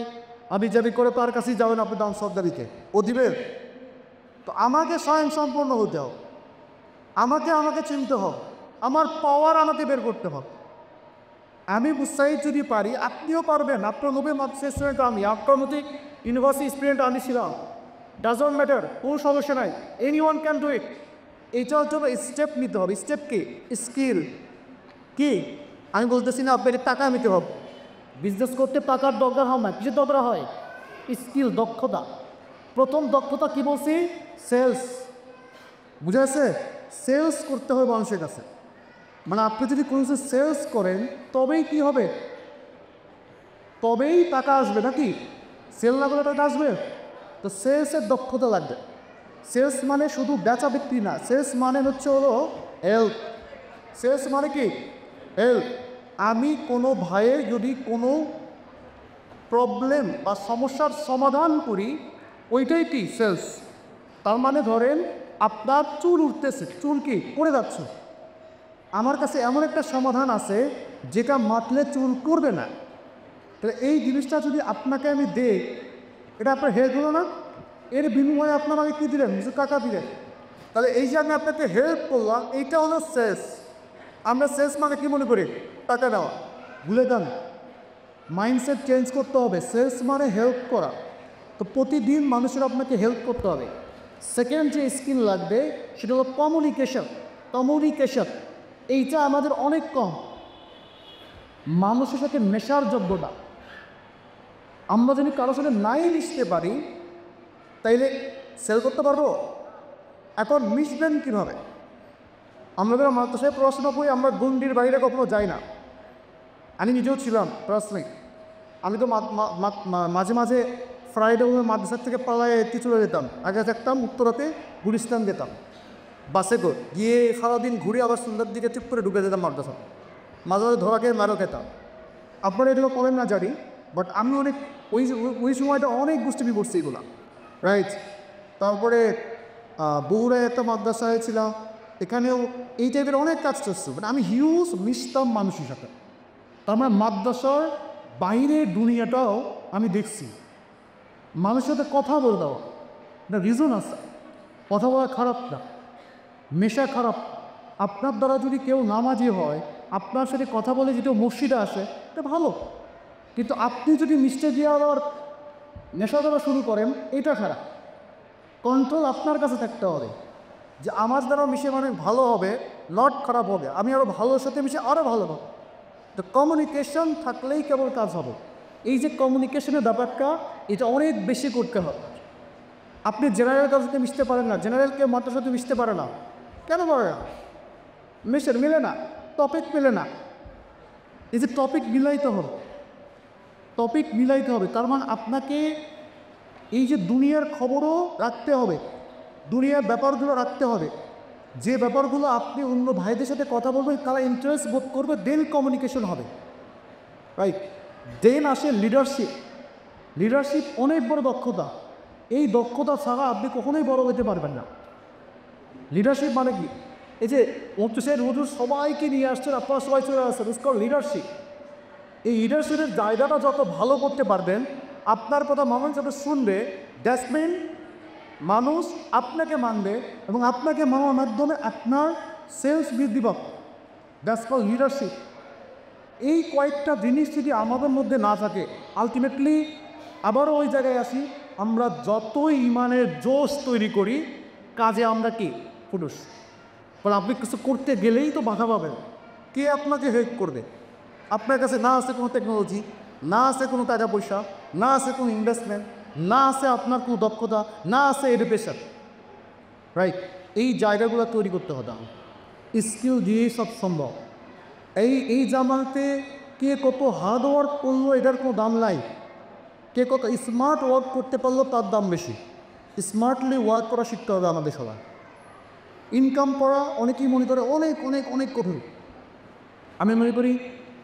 আমি যাবি করে তার কাছেই যাবেন আপনি দান শব্দা দিতে, ও দিবেন? তো আমাকে স্বয়ং সম্পূর্ণ হতে হবে, আমাকে চিনতে হবে, আমার পাওয়ার আমাকে বের করতে হবে। আমি বুঝাই যদি পারি আপনিও পারবেন। আপনার নবী মাদ্রাসা স্টুডেন্ট আমি, আপনার মতো ইউনিভার্সিটি স্টুডেন্ট আমি ছিলাম, ডাজন্ট ম্যাটার, কোনো সমস্যা নাই, any one can do it. এইটার জন্য স্টেপ নিতে হবে। স্টেপ কি? স্কিল। কি আমি বলতেছি না আপনাকে টাকা নিতে হবে, বিজনেস করতে টাকার দরকার হয় না, কিসের দরকার হয়? স্কিল, দক্ষতা। প্রথম দক্ষতা কি বলছি? সেলস। বুঝা গেছে? সেলস করতে হবে মানুষের কাছে। মানে আপনি যদি কোনো কিছু সেলস করেন তবেই কি হবে? তবেই টাকা আসবে, নাকি? সেল না করলে টাকা আসবে? তো সেলসের দক্ষতা লাগবে। সেলস মানে শুধু বেচা বিক্রি না, সেলস মানে হলো হেল্প। সেলস মানে কি? হেল্প। আমি কোনো ভাইয়ের যদি কোনো প্রবলেম বা সমস্যার সমাধান করি, ওইটাই কি? সেলস। তার মানে ধরেন আপনার চুল উঠতেছে, চুল কি পড়ে যাচ্ছে, আমার কাছে এমন একটা সমাধান আছে যেটা মাতলে চুল করবে না। তাহলে এই জিনিসটা যদি আপনাকে আমি দেই, এটা আপনার হেল্প হলো না? এর বিনিময়ে আপনার আমাকে কী দিলেন? কিছু টাকা দিলেন। তাহলে এই যে আমি আপনাকে হেল্প করলাম, এইটা হলো সেলস। আমরা সেলস মানে কী মনে করি? টাকা দেওয়া। ভুলে যান, মাইন্ডসেট চেঞ্জ করতে হবে। সেলস মানে হেল্প করা। তো প্রতিদিন মানুষের আপনাকে হেল্প করতে হবে। সেকেন্ড যে স্কিল লাগবে সেটা হলো কমিউনিকেশন। কমিউনিকেশন এইটা আমাদের অনেক কম। মানুষের সাথে মেশার যোগ্যতা, আমরা যদি কারোর সাথে নাই মিশতে পারি তাইলে সেল করতে পারবো? এখন মিশবেন কীভাবে? আমরা যারা মাদ্রাসায় পড়াশোনা করি আমরা গণ্ডির বাইরে কখনো যাই না। আমি নিজেও ছিলাম পড়াশোনায়। আমি তো মাঝে মাঝে ফ্রাইডে মাদ্রাসার থেকে পালায় চলে যেতাম। আগে থাকতাম উত্তরাতে, গুলিস্তান যেতাম বাসে করে, গিয়ে সারাদিন ঘুরে আবার সন্ধ্যার দিকে চুপ করে ঢুকে যেতাম মাদ্রাসা। মাঝে মাঝে ধরা খেয়ে মারও খেতাম। আপনারা এগুলো করেন না জানি, বাট আমি অনেক ওই সময়টা অনেক গোষ্ঠী করছি এগুলো, রাইট? তারপরে বগুড়ায় একটা মাদ্রাসায় ছিলাম, এখানেও এই টাইপের অনেক কাজ করছে। মানে আমি হিউজ মিশতাম মানুষের সাথে। তার মানে মাদ্রাসার বাইরের দুনিয়াটাও আমি দেখছি। মানুষের সাথে কথা বলতাম, একটা রিজন আছে। কথা বলা খারাপ না, মেশা খারাপ। আপনার দ্বারা যদি কেউ নামাজি হয়, আপনার সাথে কথা বলে যদি মসজিদে আসে, এটা ভালো। কিন্তু আপনি যদি মিশতে গিয়ে আবার নেশা করা শুরু করেন, এটা খারাপ। কন্ট্রোল আপনার কাছে থাকতে হবে যে আমার দ্বারা মিশে মানে ভালো হবে, নট খারাপ হবে। আমি আরও ভালোর সাথে মিশে আরও ভালো হবে। তো কমিউনিকেশন থাকলেই কেবল কাজ হবে। এই যে কমিউনিকেশনের ব্যাপারটা, এটা অনেক বেশি করতে হবে। আপনি জেনারেল কারোর সাথে মিশতে পারেন না, জেনারেলকে মাত্রার সাথে মিশতে পারে না। কেন পারে না? মিলে না, টপিক মেলে না। এই যে টপিক মিলাইতে হবে, টপিক মিলাইতে হবে। তার মানে আপনাকে এই যে দুনিয়ার খবরও রাখতে হবে, দুনিয়ার ব্যাপারগুলো রাখতে হবে। যে ব্যাপারগুলো আপনি অন্য ভাইদের সাথে কথা বলবেন, তারা ইন্টারেস্ট বোধ করবে, দেন কমিউনিকেশন হবে, রাইট? দেন আসে লিডারশিপ। লিডারশিপ অনেক বড় দক্ষতা। এই দক্ষতা ছাড়া আপনি কখনোই বড় হতে পারবেন না। লিডারশিপ মানে কি? এই যে মন্ত্রিসের হুজুর সবাইকে নিয়ে আসছেন, আপনারা সবাই চলে আসছেন, ইটস কল্ড লিডারশিপ। এই লিডারশিপের জায়গাটা যত ভালো করতে পারবেন, আপনার কথা মানুষ যত শুনবে, দ্যাটস মিন মানুষ আপনাকে মানবে, এবং আপনাকে মানার মাধ্যমে আপনার সেলস বৃদ্ধি পাবে। That's called leadership. এই কয়েকটা জিনিস যদি আমাদের মধ্যে না থাকে, আলটিমেটলি আবারও ওই জায়গায় আসি, আমরা যতই ইমানের জোশ তৈরি করি, কাজে আমরা কি পুরুষ। কারণ আপনি কিছু করতে গেলেই তো বাধা পাবেন। কে আপনাকে হেল্প করবে? আপনার কাছে না আছে কোনো টেকনোলজি, না আছে কোনো টাকা পয়সা, না আছে কোনো ইনভেস্টমেন্ট, না আছে আপনার কোনো দক্ষতা, না আছে এডুকেশন, রাইট? এই জায়গাগুলো তৈরি করতে হবে। স্কিল দিয়েই সব সম্ভব। এই জামাতে কে কত হার্ড ওয়ার্ক করলো এটার কোনো দাম নাই। কে কত স্মার্ট ওয়ার্ক করতে পারলো তার দাম বেশি। স্মার্টলি ওয়ার্ক করা শিখতে হবে আমাদের সবাই। ইনকাম করা অনেকেই মনে করে অনেক অনেক অনেক কঠিন। আমি মনে করি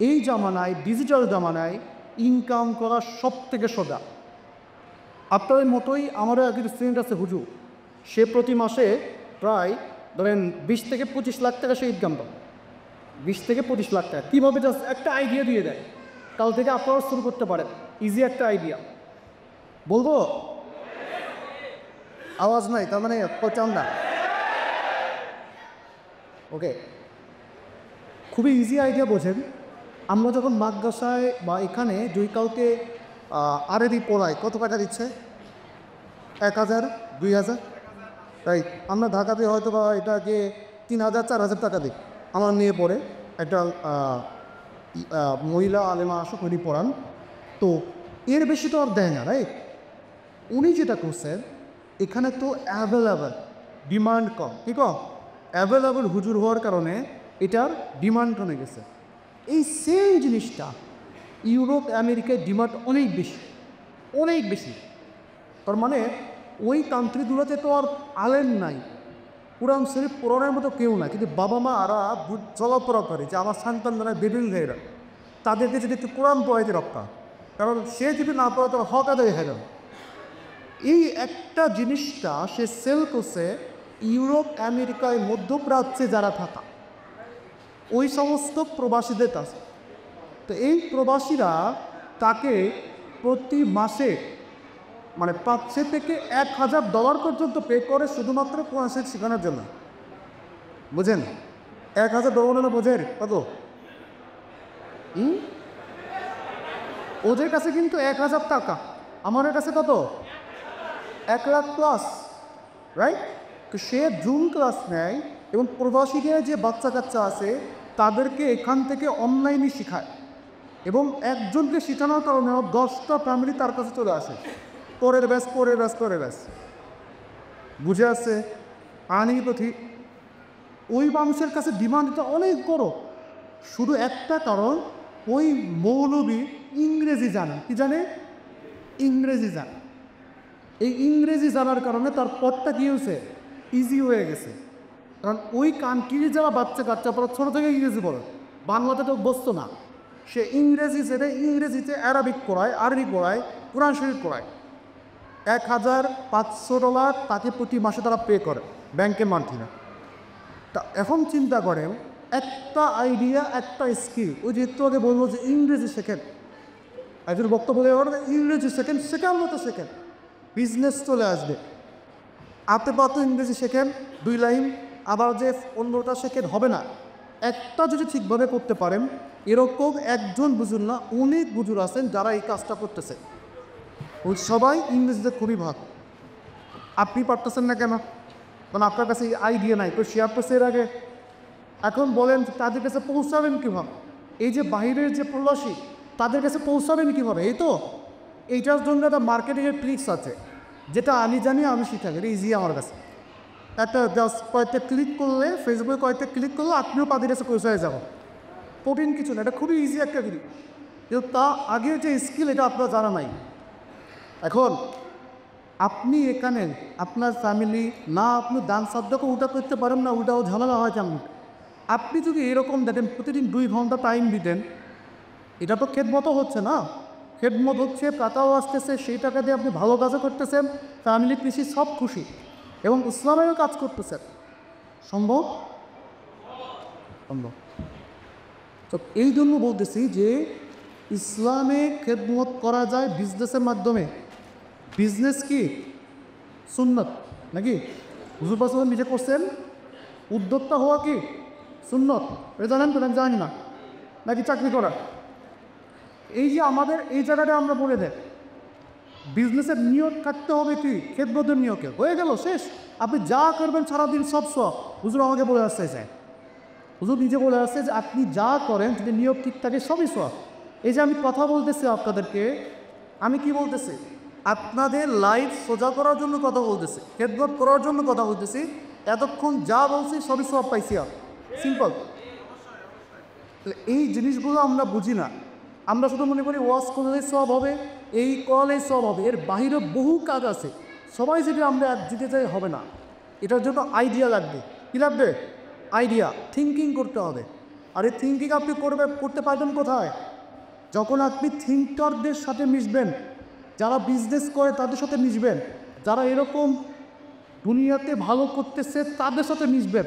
এই জামানায়, ডিজিটাল জামানায় ইনকাম করা সব থেকে সোজা। আপনাদের মতোই আমারও একজন স্টুডেন্ট আছে হুজুর, সে প্রতি মাসে প্রায় ধরেন 20 থেকে 25 লাখ টাকা সে ইনকাম পাবে। 20 থেকে 25 লাখ টাকা কীভাবে জাস্ট একটা আইডিয়া দিয়ে দেয়, কাল থেকে আপনারা শুরু করতে পারেন। ইজি একটা আইডিয়া। বলবো? আওয়াজ নাই, তার মানে চান না? ওকে, খুবই ইজি আইডিয়া বোঝেন। আমরা যখন মাদ্রাসায় বা এখানে দুই কাউকে আরবি পড়াই, কত টাকা দিচ্ছে? 1000, 2000, তাই আমরা ঢাকাতে হয়তো বা এটাকে 3000, 4000 টাকা দিই। আমার নিয়ে পড়ে একটা মহিলা আলেমা আসুক, উনি পড়ান, তো এর বেশি তো আর দেয় না, রাইট? উনি যেটা করছেন, এখানে তো অ্যাভেলেবেল, ডিমান্ড কম, কি কম? অ্যাভেলেবেল হুজুর হওয়ার কারণে এটার ডিমান্ড কমে গেছে। এই সেম জিনিসটা ইউরোপ আমেরিকায় ডিমান্ড অনেক বেশি, অনেক বেশি। তার মানে ওই কান্ট্রিগুলোতে তো আর আলেম নাই, কোরআন শরীফ পড়ানোর মতো কেউ না, কিন্তু বাবা মা আরা চলাফেরা করে যে আমার সন্তানরা বেবিল ভাইরা, তাদেরকে যদি একটু কোরআন পড়াইতে রক্ষা, কারণ সে যদি না পড়ে তার হক আদায় হয়ে গেল। এই একটা জিনিসটা সে সেল করছে ইউরোপ আমেরিকায় মধ্যপ্রাচ্যে যারা থাকা ওই সমস্ত প্রবাসীদের কাছে। তো এই প্রবাসীরা তাকে প্রতি মাসে মানে $500 থেকে $1000 পর্যন্ত পে করে শুধুমাত্র কোরআন শরীফ শেখানোর জন্য। বুঝেন? $1000 হলে বোঝেন কত? ওদের কাছে কিন্তু 1000 টাকা, আমাদের কাছে কত? 1 লাখ প্লাস, রাইট? তো সে জুম ক্লাস নেয় এবং প্রবাসীদের যে বাচ্চা কাচ্চা আছে তাদেরকে এখান থেকে অনলাইনে শেখায়, এবং একজনকে শেখানোর কারণে 10টা ফ্যামিলি তার কাছে চলে আসে, পরের ব্যাস পরের ব্যাস পরের ব্যাস। বুঝে আসছে? আনি তো ঠিক। ওই মানুষের কাছে ডিমান্ডটা অনেক বড়, শুধু একটা কারণ, ওই মৌলবী ইংরেজি জানে। কি জানে? ইংরেজি জানে। এই ইংরেজি জানার কারণে তার পথটা কী হয়েছে? ইজি হয়ে গেছে। কারণ ওই কান্ট্রির যারা বাচ্চা কাচ্চা পড়া ছোটো থেকে ইংরেজি পড়ে, বাংলাতে তো বসতো না, সে ইংরেজি জেনে ইংরেজিতে অ্যারাবিক পড়ায়, আরবি পড়ায়, কোরআন শরীফ পড়ায়। $1500 তাকে প্রতি মাসে তারা পে করে ব্যাংকে মান্থলি। তা এখন চিন্তা করেন, একটা আইডিয়া, একটা স্কিল, ওই যে একটু আগে বলবো যে ইংরেজি শেখেন, একজন বক্তব্য দেওয়ার ইংরেজি শেখেন, শেখার মতো শেখেন, বিজনেস চলে আসবে। আপনি পাত ইংরেজি শেখেন 2 লাইন, আবার যে অন্যটা শেখেন হবে না। একটা যদি ঠিকভাবে করতে পারেন, এরকম একজন বুজুর না, অনেক বুজুর আছেন যারা এই কাজটা করতেছে। ওই সবাই ইংরেজিতে খুবই ভালো। আপনি পারতেছেন না কেন? কারণ আপনার কাছে আইডিয়া নাই, তো শেয়ার করছে এর আগে। এখন বলেন তাদের কাছে পৌঁছাবেন কীভাবে? এই যে বাইরের যে প্রবাসী, তাদের কাছে পৌঁছাবেন কীভাবে? এই তো এইটার জন্য একটা মার্কেটিংয়ের ট্রিক্স আছে, যেটা আমি জানি, আমি শিখা গেলে ইজি আমার কাছে। একটা জাস্ট কয়েকটা ক্লিক করলে, ফেসবুকে কয়েকটা ক্লিক করলে আপনিও তাদের কাছে পৌঁছায় যাবো। কঠিন কিছু না, এটা খুবই ইজি একটা জিনিস, কিন্তু তা আগের যে স্কিল এটা আপনার জানা নাই। এখন আপনি এখানে আপনার ফ্যামিলি না, আপনি দান সাধ্যকে উল্টা করতে পারেন না, উল্টাও ঝামেলা হয় কেমন? আপনি যদি এরকম দেখেন প্রতিদিন 2 ঘন্টা টাইম দিতেন, এটা তো খেদমতো হচ্ছে না, খেদমত হচ্ছে, টাকাও আসতেছে, সেই টাকা দিয়ে আপনি ভালো কাজও করতেছেন, ফ্যামিলি কৃষি সব খুশি, এবং ইসলামেরও কাজ করতেছেন। সম্ভব? সম্ভব। তো এই জন্য বলতেছি যে ইসলামে খেদমত করা যায় বিজনেসের মাধ্যমে। বিজনেস কি সুন্নত নাকি? হুজুর পাশে নিজে করছেন, উদ্যোক্তা হওয়া কি সুন্নত? এটা জানেন তো? জানি না, নাকি চাকরি করা? এই যে আমাদের এই জায়গাটা আমরা বলে দেয়, বিজনেসের নিয়ত থাকতে হবে কি? খেদমতের নিয়তে হয়ে গেল, শেষ। আপনি যা করবেন সারাদিন সব সব। হুজুর আমাকে বলে আসছে, চাই হুজুর নিজে বলে আসছে যে আপনি যা করেন যদি নিয়ত ঠিক থাকে সবই সব। এই যে আমি কথা বলতেছি আপনাদেরকে, আমি কি বলতেছি? আপনাদের লাইফ সোজা করার জন্য কথা বলতেছি, খেদমত করার জন্য কথা বলতেছি। এতক্ষণ যা বলছি সবই সব পাইছি, সিম্পল। এই জিনিসগুলো আমরা বুঝি না, আমরা শুধু মনে করি ওয়াশ করলেই সব হবে, এই কলেই সব হবে। এর বাহিরে বহু কাজ আছে, সবাই যদি আমরা দিতে চাই হবে না। এটার জন্য আইডিয়া লাগবে। কী লাগবে? আইডিয়া, থিঙ্কিং করতে হবে। আর এই থিঙ্কিং আপনি করতে পারবেন কোথায়? যখন আপনি থিঙ্কারদের সাথে মিশবেন, যারা বিজনেস করে তাদের সাথে মিশবেন, যারা এরকম দুনিয়াতে ভালো করতেছে তাদের সাথে মিশবেন,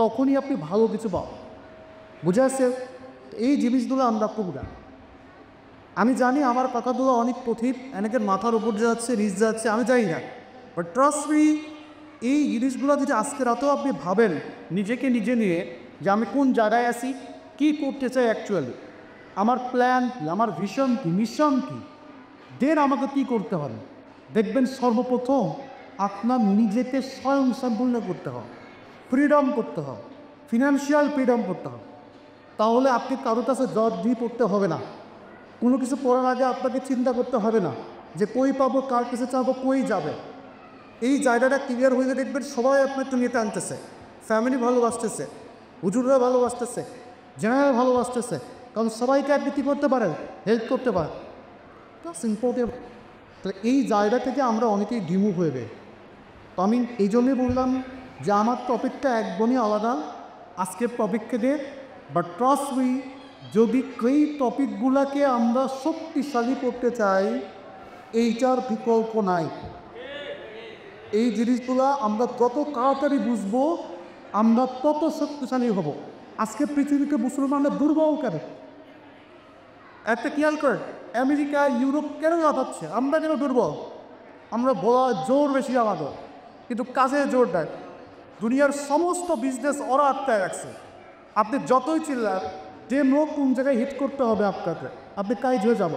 তখনই আপনি ভালো কিছু পাবেন। বুঝে আসছে? এই জিনিসগুলো আমরা করব না। আমি জানি আমার কথাগুলো অনেক কঠিন, অনেকের মাথার উপর যাচ্ছে, নিচ যাচ্ছে, আমি জানি না, বাট ট্রাস্ট মি, এই জিনিসগুলো যদি আজকে রাতেও আপনি ভাবেন নিজেকে নিজে নিয়ে যে আমি কোন জায়গায় আছি, কী করতে চাই অ্যাকচুয়ালি, আমার প্ল্যান কী, আমার ভিশন কী, মিশন কী, দেন আমাকে কী করতে হবে, দেখবেন সর্বপ্রথম আপনার নিজেকে স্বয়ং সম্পূর্ণ করতে হবে, ফ্রিডম করতে হবে, ফিনান্সিয়াল ফ্রিডম করতে হবে। তাহলে আপনি কারো কাছে জব দিয়ে পড়তে হবে না, কোনো কিছু পড়ার আগে আপনাকে চিন্তা করতে হবে না যে কই পাবো, কার কাছে চাবো, কই যাবে। এই জায়গাটা ক্লিয়ার হয়ে দেখবেন সবাই আপনার একটু নিতে আনতেছে, ফ্যামিলি ভালোবাসতেছে, হুজুররা ভালোবাসতেছে, জেনারেল ভালোবাসতেছে, কারণ সবাইকে আপনি কী করতে পারেন, হেল্প করতে পারেন। প্লাস ইম্পর্টেন্ট, তাহলে এই জায়গা থেকে আমরা অনেকেই ডিমুভ হয়ে যাই। তো আমি এই জন্যই বললাম যে আমার টপিকটা একদমই আলাদা আজকের টপিক থেকে, বাট ট্রাস্ট মি, যদি এই টপিকগুলোকে আমরা শক্তিশালী করতে চাই, এইটার বিকল্প নাই। এই জিনিসগুলো আমরা যত তাড়াতাড়ি বুঝবো আমরা তত শক্তিশালী হব। আজকে পৃথিবীকে মুসলমানরা দুর্বল কেন? একটা খেয়াল করেন, আমেরিকা ইউরোপ কেন লাফাচ্ছে, আমরা কেন দুর্বল? আমরা বলা জোর বেশি আমাদের, কিন্তু কাজে জোর দেয়। দুনিয়ার সমস্ত বিজনেস ওরা আটকায় রাখছে। আপনি যতই চিল্লান যে লোক কোন জায়গায় হিট করতে হবে আপনাকে, আপনি কাজ হয়ে যাব।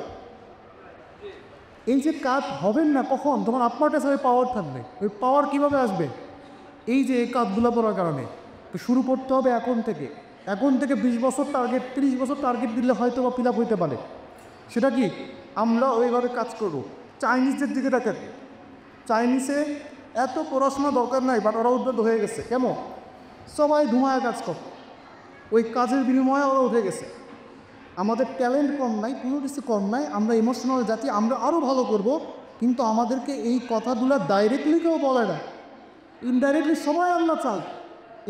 এই যে কাজ হবেন না কখন, তখন আপনার কাছে ওই পাওয়ার থাকবে। ওই পাওয়ার কীভাবে আসবে? এই যে এই কাজগুলো করার কারণে। তো শুরু করতে হবে এখন থেকে। এখন থেকে 20 বছর টার্গেট, 30 বছর টার্গেট দিলে হয়তো বা ফিল আপ হইতে পারে। সেটা কি, আমরা ওইভাবে কাজ করব। চাইনিজদের দিকে দেখেন, চাইনিজে এত পড়াশোনা দরকার নাই, বাট ওরা উদ্যোগ হয়ে গেছে। কেমন? সবাই ধুমায় কাজ করে, ওই কাজের বিনিময়ে ওরা উঠে গেছে। আমাদের ট্যালেন্ট কম নাই, কোনো কিছু কম নাই, আমরা ইমোশনাল জাতি, আমরা আরও ভালো করব, কিন্তু আমাদেরকে এই কথাগুলো ডাইরেক্টলি কেউ বলে না, ইনডাইরেক্টলি সবাই আমরা চাই।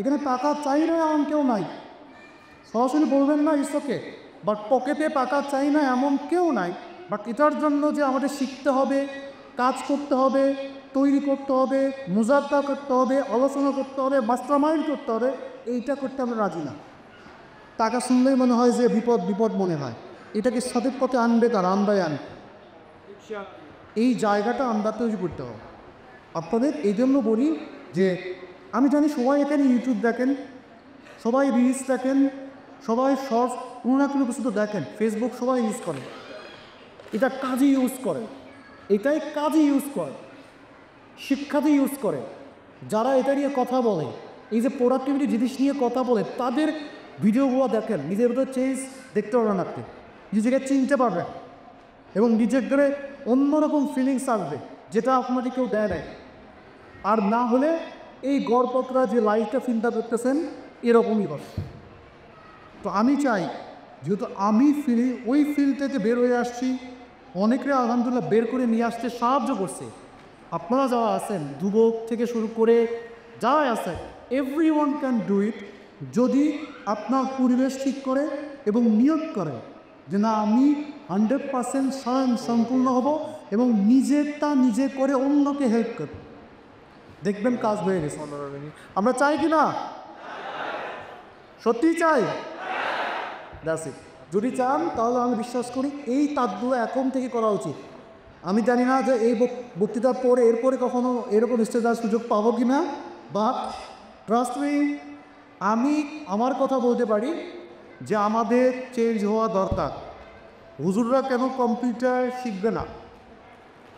এখানে টাকা চাই না এমন কেউ নাই, সরাসরি বলবেন না ইটস ওকে, বাট পকেটে টাকা চাই না এমন কেউ নাই। বাট এটার জন্য যে আমাদের শিখতে হবে, কাজ করতে হবে, তৈরি করতে হবে, মুজাক্কা করতে হবে, আলোচনা করতে হবে, মাস্টারমাইন্ড করতে হবে, এইটা করতে আমরা রাজি না। টাকা শুনলেই মনে হয় যে বিপদ বিপদ মনে হয়, এটাকে সঠিক পথে আনবে তার, আমরাই আন। এই জায়গাটা আমরা তৈরি করতে হবে আপনাদের। এই জন্য বলি যে আমি জানি সবাই এখানে ইউটিউব দেখেন, সবাই রিলস দেখেন, সবাই শর্টস কোনো না কোনো কিছু তো দেখেন, ফেসবুক সবাই ইউজ করে, এটা কাজে ইউজ করে, এটাই কাজে ইউজ করে, শিক্ষাতে ইউজ করে। যারা এটা নিয়ে কথা বলে, এই যে প্রোডাক্টিভিটি জিনিস নিয়ে কথা বলে, তাদের ভিডিওগুলো দেখেন, নিজের ভিতরে চেঞ্জ দেখতে পারবেন, আপনি নিজেকে চিনতে পারবেন এবং নিজের ধরে অন্যরকম ফিলিংস আসবে, যেটা আপনাকে কেউ দেয় নাই। আর না হলে এই গড়পত্রা যে লাইফটা চিন্তা করতেছেন এরকমই হবে। তো আমি চাই, যেহেতু আমি ওই ফিল্ড থেকে বের হয়ে আসছি, অনেকে আলহামদুলিল্লাহ বের করে নিয়ে আসতে সাহায্য করছে। আপনারা যারা আছেন, যুবক থেকে শুরু করে যারা আছেন, every one can do it, যদি আপনার পরিবেশ ঠিক করে এবং নিয়োগ করে যে না আমি 100% স্বয়ং সম্পূর্ণ হব এবং নিজেরটা নিজে করে অন্যকে হেল্প করব, দেখবেন কাজ হয়ে গেছে। আমরা চাই কি না? সত্যিই চাই। That's it. যদি চান তাহলে আমি বিশ্বাস করি এই কাজগুলো এখন থেকে করা উচিত। আমি জানি না যে এই বক্তৃতার পরে এরপরে কখনো এরকম স্টেজ দেওয়ার সুযোগ পাবো কি না, বাট ট্রাস্ট মি, আমি আমার কথা বলতে পারি যে আমাদের চেঞ্জ হওয়া দরকার। হুজুররা কেন কম্পিউটার শিখবে না?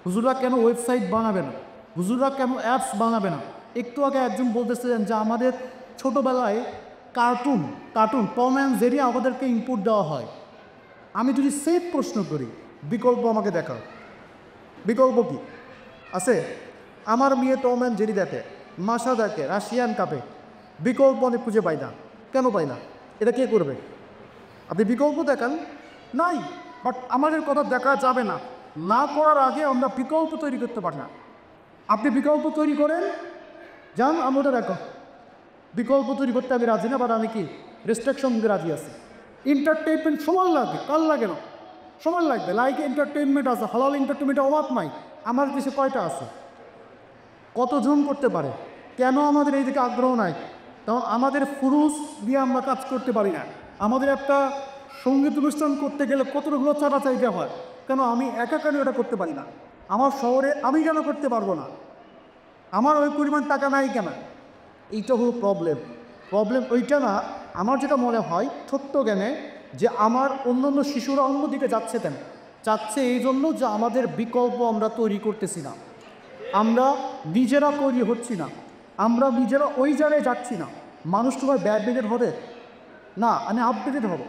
হুজুররা কেন ওয়েবসাইট বানাবে না? হুজুররা কেন অ্যাপস বানাবে না? একটু আগে একজন বলতেছিলেন যে আমাদের ছোটোবেলায় কার্টুন টম অ্যান্ড জেরি আমাদেরকে ইনপুট দেওয়া হয়। আমি যদি সেফ প্রশ্ন করি, বিকল্প আমাকে দেখাও, বিকল্প কি আছে? আমার মেয়ে টম অ্যান্ড জেরি দেখে, মাসা দেখে, রাশিয়ান কাপে, বিকল্প আমি খুঁজে পাই না। কেন পাই না? এটা কে করবে? আপনি বিকল্প দেখান, নাই। বাট আমাদের কথা দেখা যাবে না, না করার আগে আমরা বিকল্প তৈরি করতে পারি না। আপনি বিকল্প তৈরি করেন, যান আমরা দেখো, বিকল্প তৈরি করতে আমি রাজি না, বাট আমি কি রেস্ট্রিকশন দিতে রাজি আছি। এন্টারটেনমেন্ট সময় লাগবে, কাল লাগে না, সময় লাগবে। লাইক এন্টারটেনমেন্ট আছে, হালাল এন্টারটেনমেন্টের অভাব নাই। আমার দেশে কয়টা আছে? কতজন করতে পারে? কেন আমাদের এই দিকে আগ্রহ নাই? কারণ আমাদের ফুরুস দিয়ে আমরা কাজ করতে পারি না। আমাদের একটা সঙ্গীত অনুষ্ঠান করতে গেলে কতগুলো চাঁদা চাইতে হয়, কেন আমি একা কেন এটা করতে পারি না? আমার শহরে আমি কেন করতে পারবো না? আমার ওই পরিমাণ টাকা নাই কেন? এইটা হলো প্রবলেম ওইটা না। আমার যেটা মনে হয় ছোট্ট জ্ঞানে যে আমার অন্যান্য শিশুরা অন্যদিকে যাচ্ছে কেন, যাচ্ছে এই জন্য যে আমাদের বিকল্প আমরা তৈরি করতেছি না, আমরা নিজেরা তৈরি হচ্ছি না, আমরা নিজেরা ওই জায়গায় যাচ্ছি না। মানুষ তোমার ব্যাডমিন্টন হবে না, আমি আপডেটেড হব।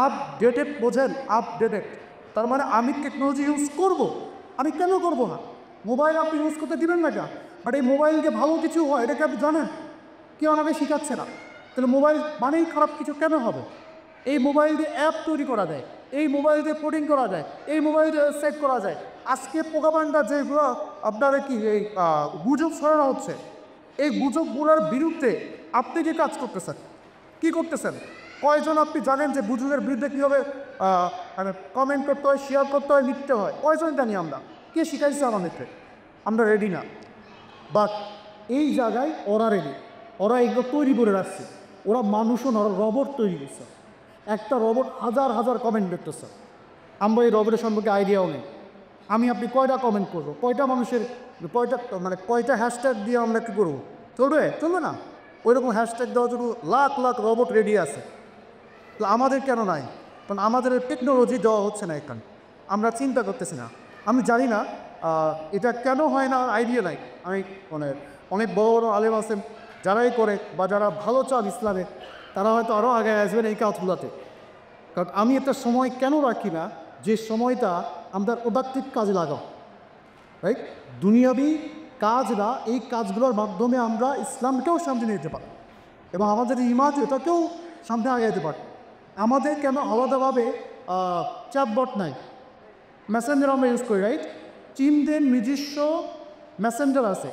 আপডেটেড বোঝেন? আপডেটেড তার মানে আমি টেকনোলজি ইউজ করব। আমি কেন করব না? মোবাইল আপনি ইউজ করতে দিবেন না কেন? বাট এই মোবাইল যে ভালো কিছু হয় এটাকে আপনি জানেন? কেউ আমাকে শেখাচ্ছে না। তাহলে মোবাইল মানেই খারাপ কিছু কেন হবে? এই মোবাইল দিয়ে অ্যাপ তৈরি করা যায়, এই মোবাইল দিয়ে কোডিং করা যায়, এই মোবাইল দিয়ে সেট করা যায়। আজকে প্রোপাগান্ডা যেগুলো আপনারা কি এই গুজব ছড়ানো হচ্ছে, এই গুজবগুলোর বিরুদ্ধে আপনি যে কাজ করতেছেন, কি করতেছেন? কয়জন আপনি জানেন যে গুজবের বিরুদ্ধে কীভাবে মানে কমেন্ট করতে হয়, শেয়ার করতে হয়, লিখতে হয়? কয়জন জানি আমরা? কে শিখাইছে আমাদেরকে? আমরা রেডি না। বাট এই জায়গায় ওরা রেডি, ওরা এগুলো তৈরি করে রাখছে। ওরা মানুষও না, ওরা রবট তৈরি করছে। একটা রবট হাজার হাজার কমেন্ট করতেছে। আমরা এই রবটের সম্পর্কে আইডিয়াও নেই। আমি আপনি কয়টা কমেন্ট করবো? কয়টা মানুষের কয়টা হ্যাশট্যাগ দিয়ে আমরা কী করবো? চলবে না। ওই রকম হ্যাশট্যাগ দেওয়ার জন্য লাখ লাখ রবট রেডি আছে। তো আমাদের কেন নাই? কারণ আমাদের টেকনোলজি দেওয়া হচ্ছে না এখানে, আমরা চিন্তা করতেছি না। আমি জানি না এটা কেন হয় না, আইডিয়া নাই। আমি মানে অনেক বড় বড় আলেম আছেন যারাই করে বা যারা ভালো চান ইসলামে, তারা হয়তো আরও আগে আসবেন এই কাজগুলোতে। কারণ আমি একটা সময় কেন রাখি না যে সময়টা আমরা প্রোডাক্টিভ কাজে লাগাও, রাইট? দুনিয়াবি কাজ না, এই কাজগুলোর মাধ্যমে আমরা ইসলামকেও সামনে নিয়ে যেতে পারি এবং আমাদের ইমাজ এটাকেও সামনে আগাইতে পারি। আমাদের কেন আলাদাভাবে চ্যাটবট নাই? মেসেঞ্জার আমরা ইউজ করি, রাইট? চীনদের নিজস্ব মেসেঞ্জার আছে।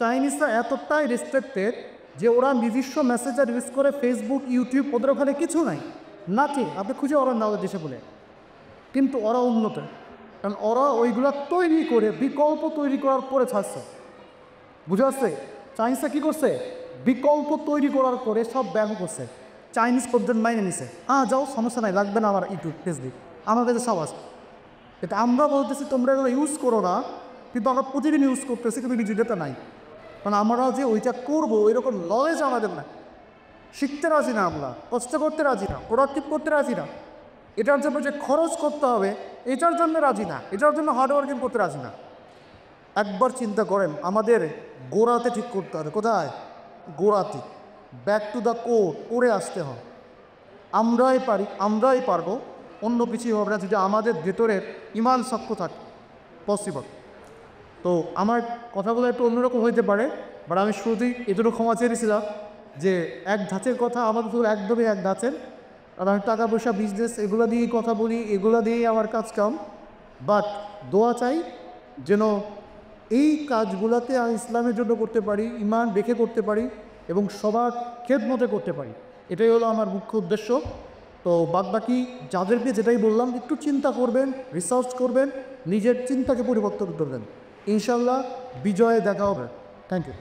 চাইনিজরা এতটাই রেস্ট্রিক্টেড যে ওরা নিজস্ব মেসেঞ্জার ইউজ করে। ফেসবুক, ইউটিউব, ওদের ওখানে কিছু নাই, নাথিং। আপনি খুঁজে ওরা না ওদের দেশে বলে, কিন্তু ওরা উন্নত, কারণ ওরা ওইগুলো তৈরি করে বিকল্প তৈরি করার পরে ছাড়ছে। বুঝে আসছে? চাইনিজরা কী করছে? বিকল্প তৈরি করার পরে সব ব্যান করছে। চাইনিজ পদ্ধতি মাইনে নিছে, যাও সমস্যা নাই, লাগবে না আমার ইউটিউব, ফেসবুক, আমার কাছে সব আছে। এটা আমরা বলতেছি তোমরা এগুলো ইউজ করো না, কিন্তু আমরা প্রতিদিন ইউজ করতেছি, কিন্তু নিজেদেরটা নাই। কারণ আমরা যে ওইটা করবো ওইরকম নলেজ আমাদের না, শিখতে রাজি না, আমরা কষ্ট করতে রাজি না, প্রোডাক্টিভ করতে রাজি না, এটার জন্য যে খরচ করতে হবে এটার জন্য রাজি না, এটার জন্য হার্ডওয়ার্কিং করতে রাজি না। একবার চিন্তা করেন, আমাদের গোড়াতে ঠিক করতে হবে। কোথায়? গোড়াতে, ব্যাক টু দ্য করে আসতে হয়। আমরাই পারি, আমরাই পারবো, অন্য কিছুই হবে না যদি আমাদের ভেতরের ইমান শক্ত থাকে। পসিবল। তো আমার কথাগুলো একটু অন্যরকম হইতে পারে, বাট আমি শুরুতেই এটুকু ক্ষমা চেয়েছিলাম যে এক ধাঁচের কথা আমার তো একদমই এক ধাঁচের। আর আমি টাকা পয়সা, বিজনেস এগুলো দিয়েই কথা বলি, এগুলো দিয়েই আমার কাজ কাম। বাট দোয়া চাই যেন এই কাজগুলোতে আমি ইসলামের জন্য করতে পারি, ইমান রেখে করতে পারি এবং সবার খেদমতে করতে পারি। এটাই হলো আমার মুখ্য উদ্দেশ্য। তো বাদবাকি যাদেরকে যেটাই বললাম, একটু চিন্তা করবেন, রিসার্চ করবেন, নিজের চিন্তাকে পরিবর্তন করবেন, ইনশাল্লাহ বিজয়ে দেখা হবে। Thank you.